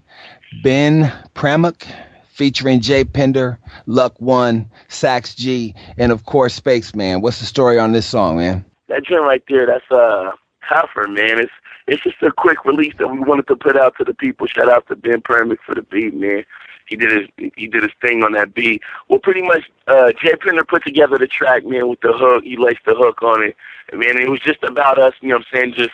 Ben Pramuk, featuring Jay Pender, Luck One, Sax G, and of course Spac3man. What's the story on this song, man?
That joint right there, that's Tougher, man. It's just a quick release that we wanted to put out to the people. Shout out to Ben Pramuk for the beat, man. He did his thing on that beat. Well, pretty much, Jay Pender put together the track, man, with the hook. He laced the hook on it. And, man, it was just about us, you know what I'm saying,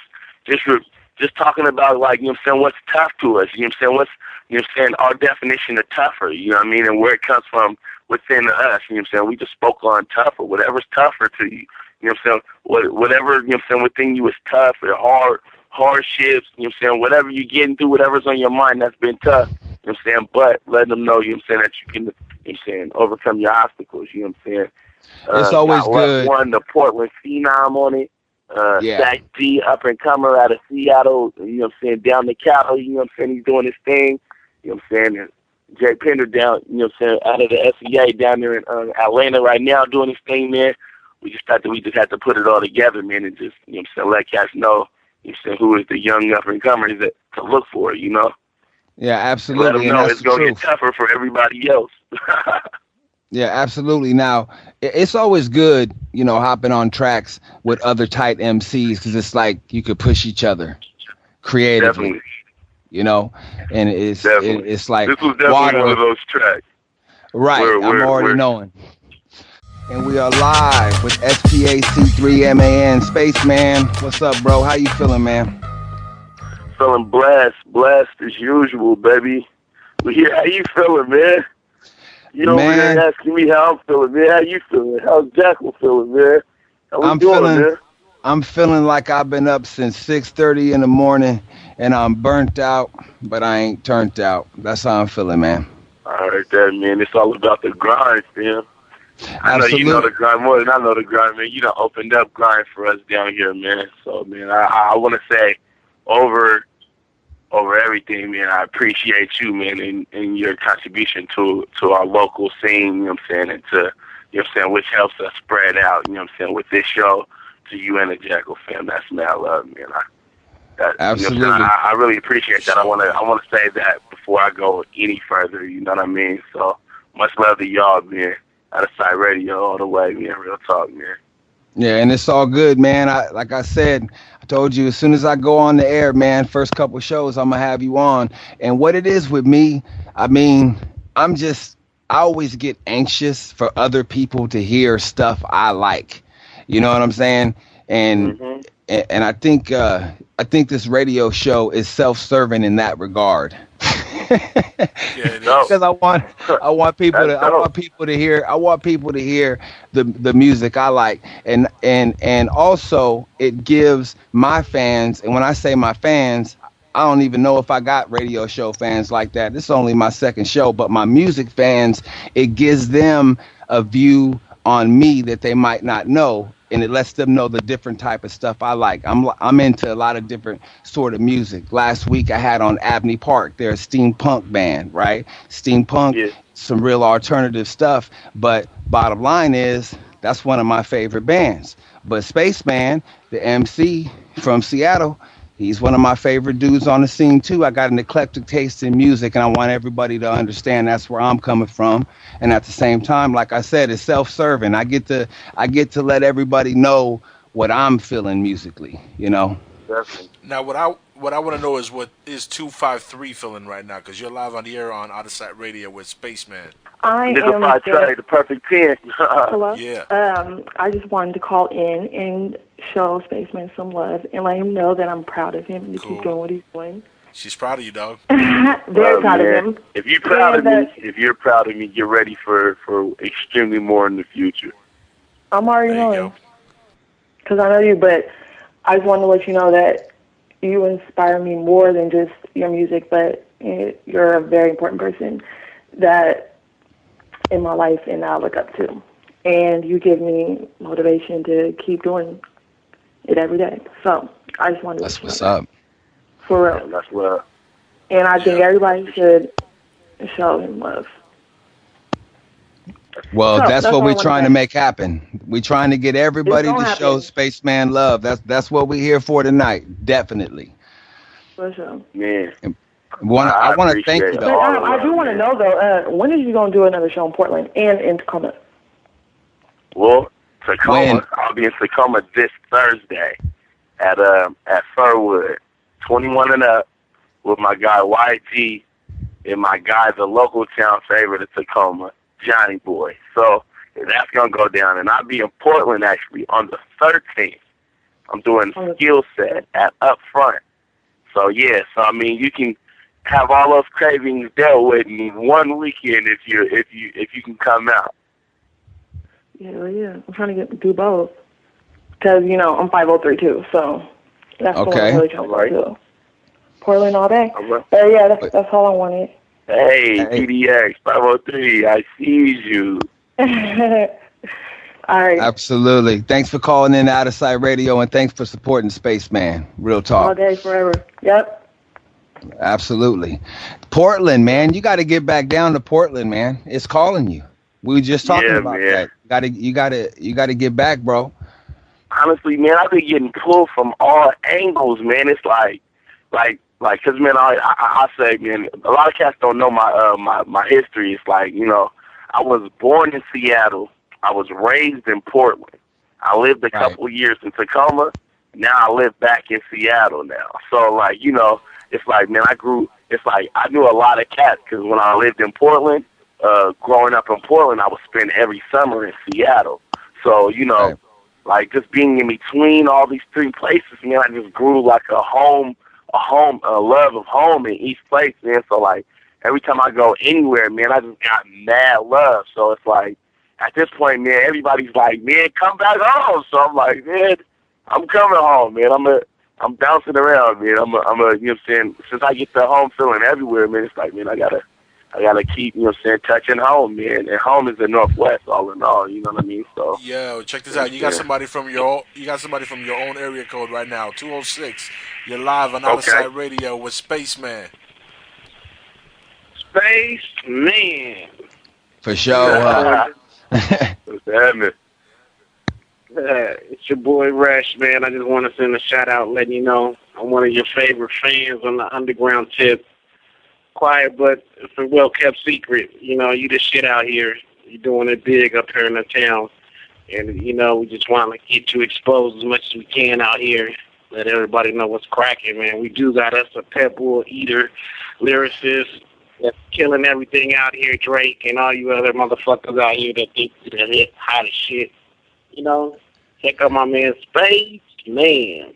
just talking about, like, you know what I'm saying, what's tough to us, you know what I'm saying, what's, you know what I'm saying, our definition of tougher, you know what I mean, and where it comes from within us, you know what I'm saying. We just spoke on tougher, whatever's tougher to you, you know what I'm saying, whatever, you know what I'm saying, within you is tough or hardships, you know what I'm saying, whatever you're getting through, whatever's on your mind that's been tough. You know what I'm saying? But let them know, you know what I'm saying, that you can, you know what I'm saying, overcome your obstacles, you know what I'm saying?
It's always good.
One, the Portland Phenom on it. Sax G, up and comer out of Seattle, you know what I'm saying, down the cattle, you know what I'm saying, he's doing his thing. You know what I'm saying? Jay Pender down, you know what I'm saying, out of the SEA down there in Atlanta right now doing his thing, man. We just thought that we just had to put it all together, man, and just, you know what I'm saying, let cats know, you know what I'm saying, who is the young up and comers that to look for, you know?
Yeah, absolutely.
Let them know it's going to get tougher for everybody else.
Yeah, absolutely. Now, it's always good, you know, hopping on tracks with other tight MCs because it's like you could push each other creatively. Definitely. You know, and it's like
this was definitely one of those tracks.
Right, I'm already knowing. And we are live with Spac3man, Spac3man. What's up, bro? How you feeling, man?
Feeling blessed as usual, baby. Well, yeah, how you feeling, man? You over there asking me how I'm feeling, man. How you feeling? How's Jackal feeling, man? How we doing, man?
I'm feeling like I've been up since 6:30 in the morning, and I'm burnt out, but I ain't turned out. That's how I'm feeling, man.
I heard that, man. It's all about the grind, man. I know you know the grind more than I know the grind, man. You done opened up grind for us down here, man. So, man, I want to say over everything, man, I appreciate you, man, and your contribution to our local scene, you know what I'm saying, and to, you know what I'm saying, which helps us spread out, you know what I'm saying, with this show to you and the Jackal fam. That's mad love, man.
Absolutely.
You know what I'm saying? I really appreciate that. I want to say that before I go any further, you know what I mean? So, much love to y'all, man. Outtasite Radio all the way, man. Real talk, man.
Yeah, and it's all good, man. Like I said, I told you, as soon as I go on the air, man, first couple shows, I'm going to have you on. And what it is with me, I mean, I always get anxious for other people to hear stuff I like. You know what I'm saying? And and I think this radio show is self-serving in that regard. Because I want people to hear the music I like, and also it gives my fans, and when I say my fans, I don't even know if I got radio show fans like that. This is only my second show, but my music fans, it gives them a view on me that they might not know, and it lets them know the different type of stuff I like. I'm into a lot of different sort of music. Last week I had on Abney Park. They're a steampunk band, right? Steampunk, some real alternative stuff. But bottom line is, that's one of my favorite bands. But Spac3man, the MC from Seattle, he's one of my favorite dudes on the scene too. I got an eclectic taste in music, and I want everybody to understand that's where I'm coming from. And at the same time, like I said, it's self-serving. I get to let everybody know what I'm feeling musically, you know.
Definitely.
Now, what I want to know is what is 253 feeling right now, because you're live on the air on Outtasite Radio with Spac3man.
I am
the perfect 10.
Hello?
Yeah.
I just wanted to call in and show Spac3man some love and let him know that I'm proud of him to keep doing what he's doing.
She's proud of you, dog.
Very proud of him.
If you're proud of me, get ready for extremely more in the future.
I'm already knowing, because I know you, but I just want to let you know that you inspire me more than just your music, but you're a very important person that in my life and I look up to. And you give me motivation to keep doing it every day. So I just wanted to
That's what's up.
For real.
That's love.
And I think everybody should show him love.
Well, that's what we're trying to make happen. We're trying to get everybody to show Spac3man love. That's what we're here for tonight. Definitely.
For sure.
Man.
I want to thank you, though.
I do want to know, though, when are you going to do another show in Portland and in Tacoma?
Well, Tacoma, I'll be in Tacoma this Thursday at Furwood, 21 and up, with my guy YG and my guy, the local town favorite of Tacoma, Johnny Boy. So that's going to go down. And I'll be in Portland, actually, on the 13th. I'm doing a skill set at Up Front. So, yeah, I mean, you can have all those cravings dealt with in one weekend if you can come out.
Yeah. I'm trying to do both. Because, I'm 5'3", too, so that's what I'm really trying to do. Portland all day.
Right.
But, yeah, that's all I wanted.
Hey, PDX, 503, I see you.
All right.
Absolutely. Thanks for calling in Outtasite Radio, and thanks for supporting Spac3man. Real talk.
All day, forever. Yep.
Absolutely. Portland, man. You got to get back down to Portland, man. It's calling you. We were just talking about that. You got to get back, bro.
Honestly, man, I've been getting pulled from all angles, man. It's like, cause man, I say, man, a lot of cats don't know my history. It's like, I was born in Seattle. I was raised in Portland. I lived a couple years in Tacoma. Now I live back in Seattle now. So it's like, man, I knew a lot of cats because when I lived in Portland, growing up in Portland, I would spend every summer in Seattle. So, like just being in between all these three places, man, I just grew like a love of home in each place, man. So like every time I go anywhere, man, I just got mad love. So it's like at this point, man, everybody's like, man, come back home. So I'm like, man, I'm coming home, man. I'm bouncing around, man. I'm a, you know what I'm saying? Since I get the home feeling everywhere, man, it's like, man, I gotta keep, you know what I'm saying, touching home, man. And home is the Northwest, all in all, you know what I mean? So
yo, check this out. You got somebody from your own area code right now, 206. You're live on Outtasite Radio with Spac3man.
Spac3man.
For sure.
What's happening?
It's your boy Rush, man. I just want to send a shout out, letting you know I'm one of your favorite fans on the underground tip. Quiet, but it's a well-kept secret. You know, you the shit out here. You're doing it big up here in the town. And, you know, we just want to get you exposed as much as we can out here. Let everybody know what's cracking, man. We do got us a pet bull eater, lyricist, that's killing everything out here, Drake, and all you other motherfuckers out here that think they're hot as shit. You know, check out my man Spac3man.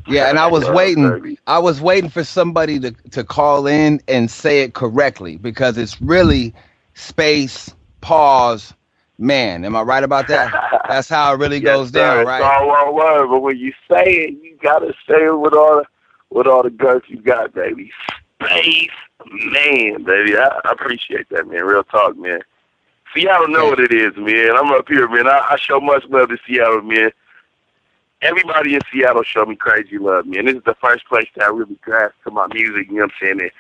Yeah, and I was waiting for somebody to call in and say it correctly, because it's really space, pause, man. Am I right about that? That's how it really goes down, right?
It's all one word, but when you say it, you gotta say it with all the guts you got, baby. Spac3man, baby. I appreciate that, man. Real talk, man. Seattle know what it is, man. I'm up here, man. I show much love to Seattle, man. Everybody in Seattle showed me crazy love, man. This is the first place that I really grasped to my music, you know what I'm saying, and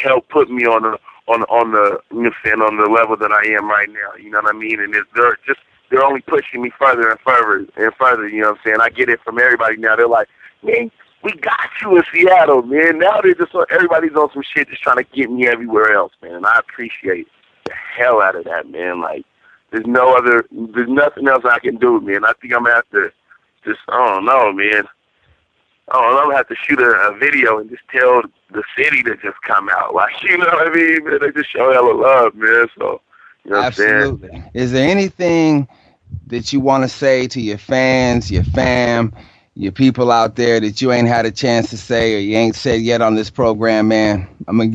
help put me on the you know what I'm saying, on the level that I am right now, you know what I mean? And they're only pushing me further and further and further, you know what I'm saying? I get it from everybody now. They're like, man, we got you in Seattle, man. Now everybody's on some shit just trying to get me everywhere else, man. And I appreciate the hell out of that, man. Like, there's nothing else I can do, man. I think I'm gonna have to I don't know, man. I'm gonna have to shoot a video and just tell the city to just come out. Like, you know what I mean? Man, they just show hella love, man. So, you know what I'm saying?
Absolutely. Is there anything that you want to say to your fans, your fam, your people out there that you ain't had a chance to say or you ain't said yet on this program, man? I want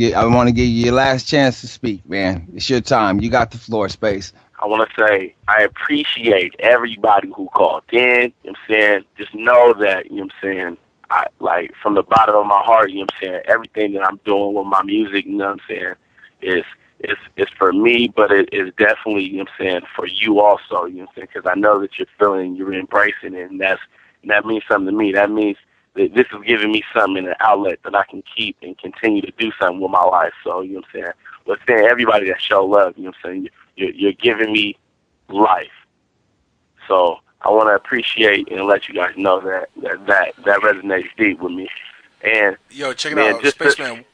to give you your last chance to speak, man. It's your time. You got the floor, Space.
I want to say I appreciate everybody who called in, you know what I'm saying? Just know that, you know what I'm saying, I, like, from the bottom of my heart, you know what I'm saying, everything that I'm doing with my music, you know what I'm saying, is for me, but it is definitely, you know what I'm saying, for you also, you know what I'm saying, because I know that you're feeling, you're embracing it, and that means something to me. That means that this is giving me something, an outlet that I can keep and continue to do something with my life. So, you know what I'm saying, but saying everybody that show love, you know what I'm saying, you're giving me life. So I want to appreciate and let you guys know that resonates deep with me. And
yo, check it out, Spac3man.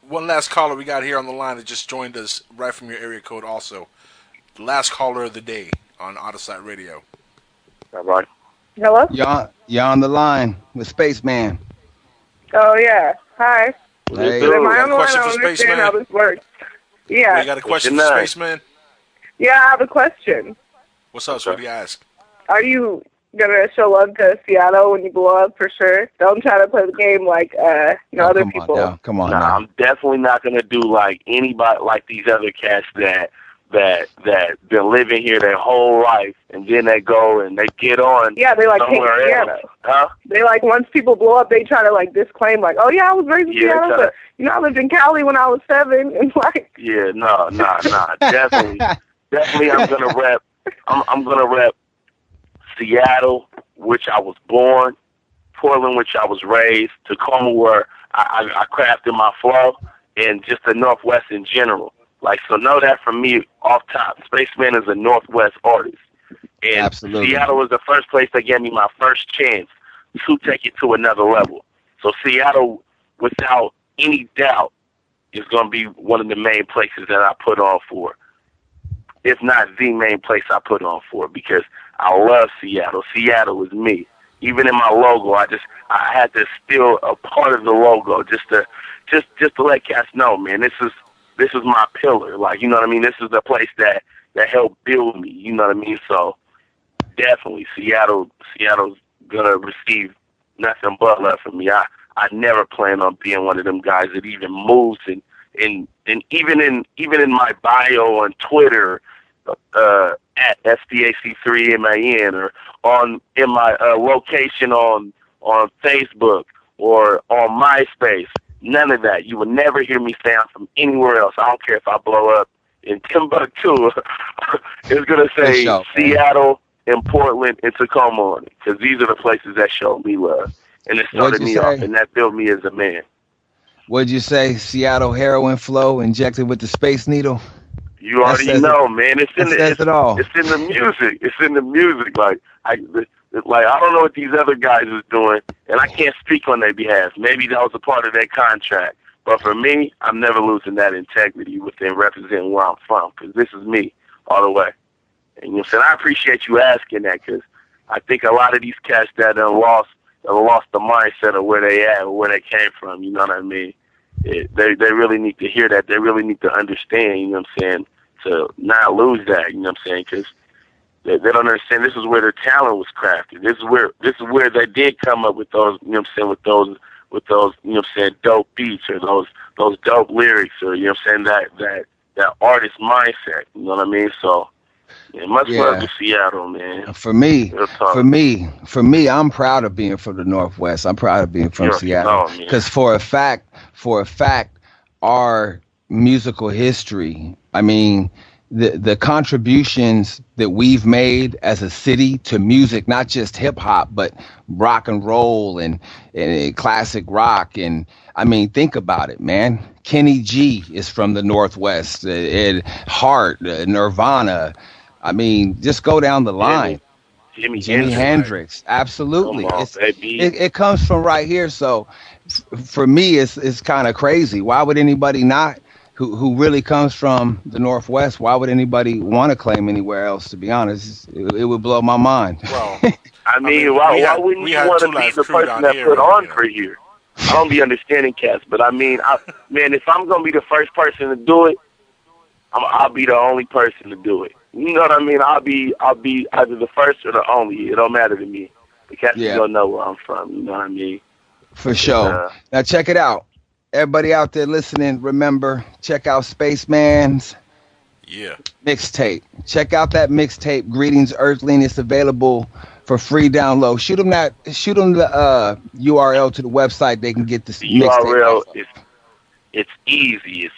One last caller we got here on the line that just joined us right from your area code also. The last caller of the day on Outtasite Radio.
All right.
Hello?
You're on the line with Spac3man.
Oh, yeah. Hi.
Hey.
Am I on the line? I don't understand how this works. Yeah.
You got a question for Spac3man?
Yeah, I have a question.
What's up, sweetie? Ask.
Are you going to show love to Seattle when you blow up for sure? Don't try to play the game like other people.
Come on.
Nah, I'm definitely not going to do like anybody, like these other cats that been living here their whole life, and then they go and they get on.
Yeah, they like hate Seattle.
Huh?
They like, once people blow up, they try to like disclaim like, oh yeah, I was raised in Seattle, but I lived in Cali when I was 7, and like.
Yeah, no, definitely, I'm gonna rep. I'm gonna rep Seattle, which I was born, Portland, which I was raised, Tacoma, where I crafted my flow, and just the Northwest in general. Like, so know that from me off top. Spac3man is a Northwest artist. And
absolutely.
Seattle was the first place that gave me my first chance to take it to another level. So Seattle, without any doubt, is going to be one of the main places that I put on for. If not the main place I put on for, because I love Seattle. Seattle is me. Even in my logo, I had to steal a part of the logo just to let cats know, man, this is my pillar. Like, you know what I mean? This is the place that helped build me. You know what I mean? So definitely Seattle's gonna receive nothing but love from me. I never plan on being one of them guys that even moves and even in my bio on Twitter, at SPAC3MAN, or in my location on Facebook or on MySpace. None of that. You will never hear me say I'm from anywhere else. I don't care if I blow up in Timbuktu. It's going to say Seattle and Portland and Tacoma on it, because these are the places that show me love. And it started me off, and that built me as a man.
What'd you say? Seattle heroin flow injected with the Space Needle?
You already know, man. It's in
the
It's in the music. It's in the music. Like I don't know what these other guys is doing, and I can't speak on their behalf. Maybe that was a part of their contract, but for me, I'm never losing that integrity within representing where I'm from, because this is me all the way. And you know, so I appreciate you asking that, because I think a lot of these cats that lost the mindset of where they at or where they came from. You know what I mean? They really need to hear that. They really need to understand. You know what I'm saying? To not lose that. You know what I'm saying? Because they don't understand. This is where their talent was crafted. This is where they did come up with those. You know what I'm saying? With those. You know what I'm saying? Dope beats, or those dope lyrics, or you know what I'm saying? That artist mindset. You know what I mean? So. Yeah, much love to Seattle, man.
For me, I'm proud of being from the Northwest. I'm proud of being from Seattle, because for a fact, our musical history. I mean, the contributions that we've made as a city to music, not just hip hop, but rock and roll and classic rock. And I mean, think about it, man. Kenny G is from the Northwest, and Heart, Nirvana. I mean, just go down the line. Jimi Hendrix, absolutely. It comes from right here. So for me, it's kind of crazy. Why would anybody not, who really comes from the Northwest, why would anybody want to claim anywhere else? To be honest, it would blow my mind.
Well, I mean, why wouldn't you want to be the person that put on for here? I don't be understanding cats, but I mean, man, if I'm gonna be the first person to do it, I'll be the only person to do it. You know what I mean? I'll be either the first or the only. It don't matter to me. The cats don't know where I'm from. You know what I mean?
For sure. Now check it out. Everybody out there listening, remember, check out Spac3man's mixtape. Check out that mixtape, Greetings Earthling. It's available for free download. Shoot them the URL to the website. They can get the
URL. It's easy. It's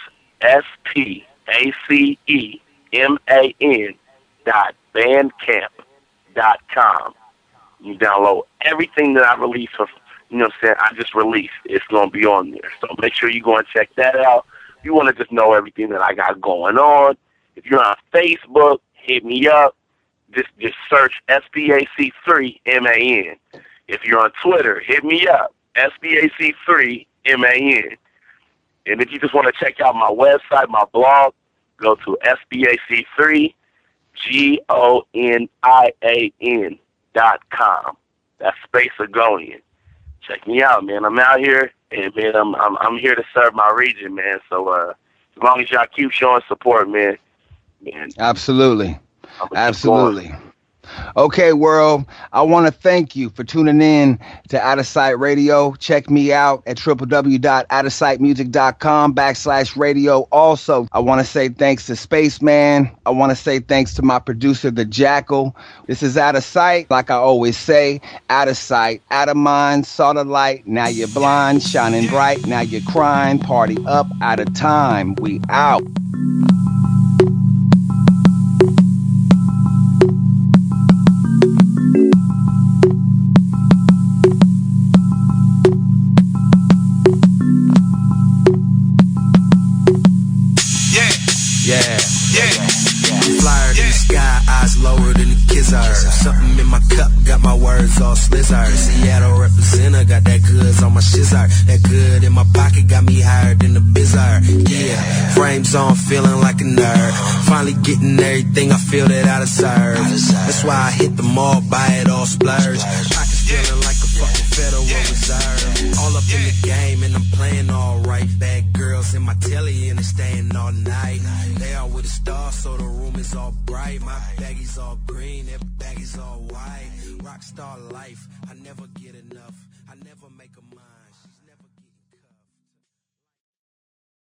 SPACMAN.bandcamp.com. You download everything that I release. You know what I'm saying? I just released. It's going to be on there. So make sure you go and check that out. If you want to just know everything that I got going on, if you're on Facebook, hit me up. Just search SPAC3MAN. If you're on Twitter, hit me up. SPAC3MAN. And if you just want to check out my website, my blog, go to SPAC3GONIAN.com. That's Spacegonian. Check me out, man. I'm out here, and man, I'm here to serve my region, man. So as long as y'all keep showing support, man.
Absolutely. Okay, world, I want to thank you for tuning in to Outtasite Radio. Check me out at www.outtasitemusic.com/radio. Also, I want to say thanks to Spac3man. I want to say thanks to my producer, the Jackal. This is Outtasite. Like I always say, out of sight, out of mind, saw the light. Now you're blind, shining bright. Now you're crying, party up, out of time. We out.
Flyer in the sky, eyes lower than the gizzard. Something in my cup, got my words all slizzard. Seattle representer, got that goods on my shizzard. That good in my pocket got me higher than the bizarre. Yeah, frames on, feeling like a nerd. Finally getting everything I feel that I deserve. That's why I hit the mall, buy it all splurge. Pockets feeling like a fucking Federal Reserve. All up in the game and I'm playing all right. Bad girls in my telly and they staying all night. They all with a star, so the room is all bright. My baggies all green, their baggies all white. Rockstar life, I never get enough. I never make a mind.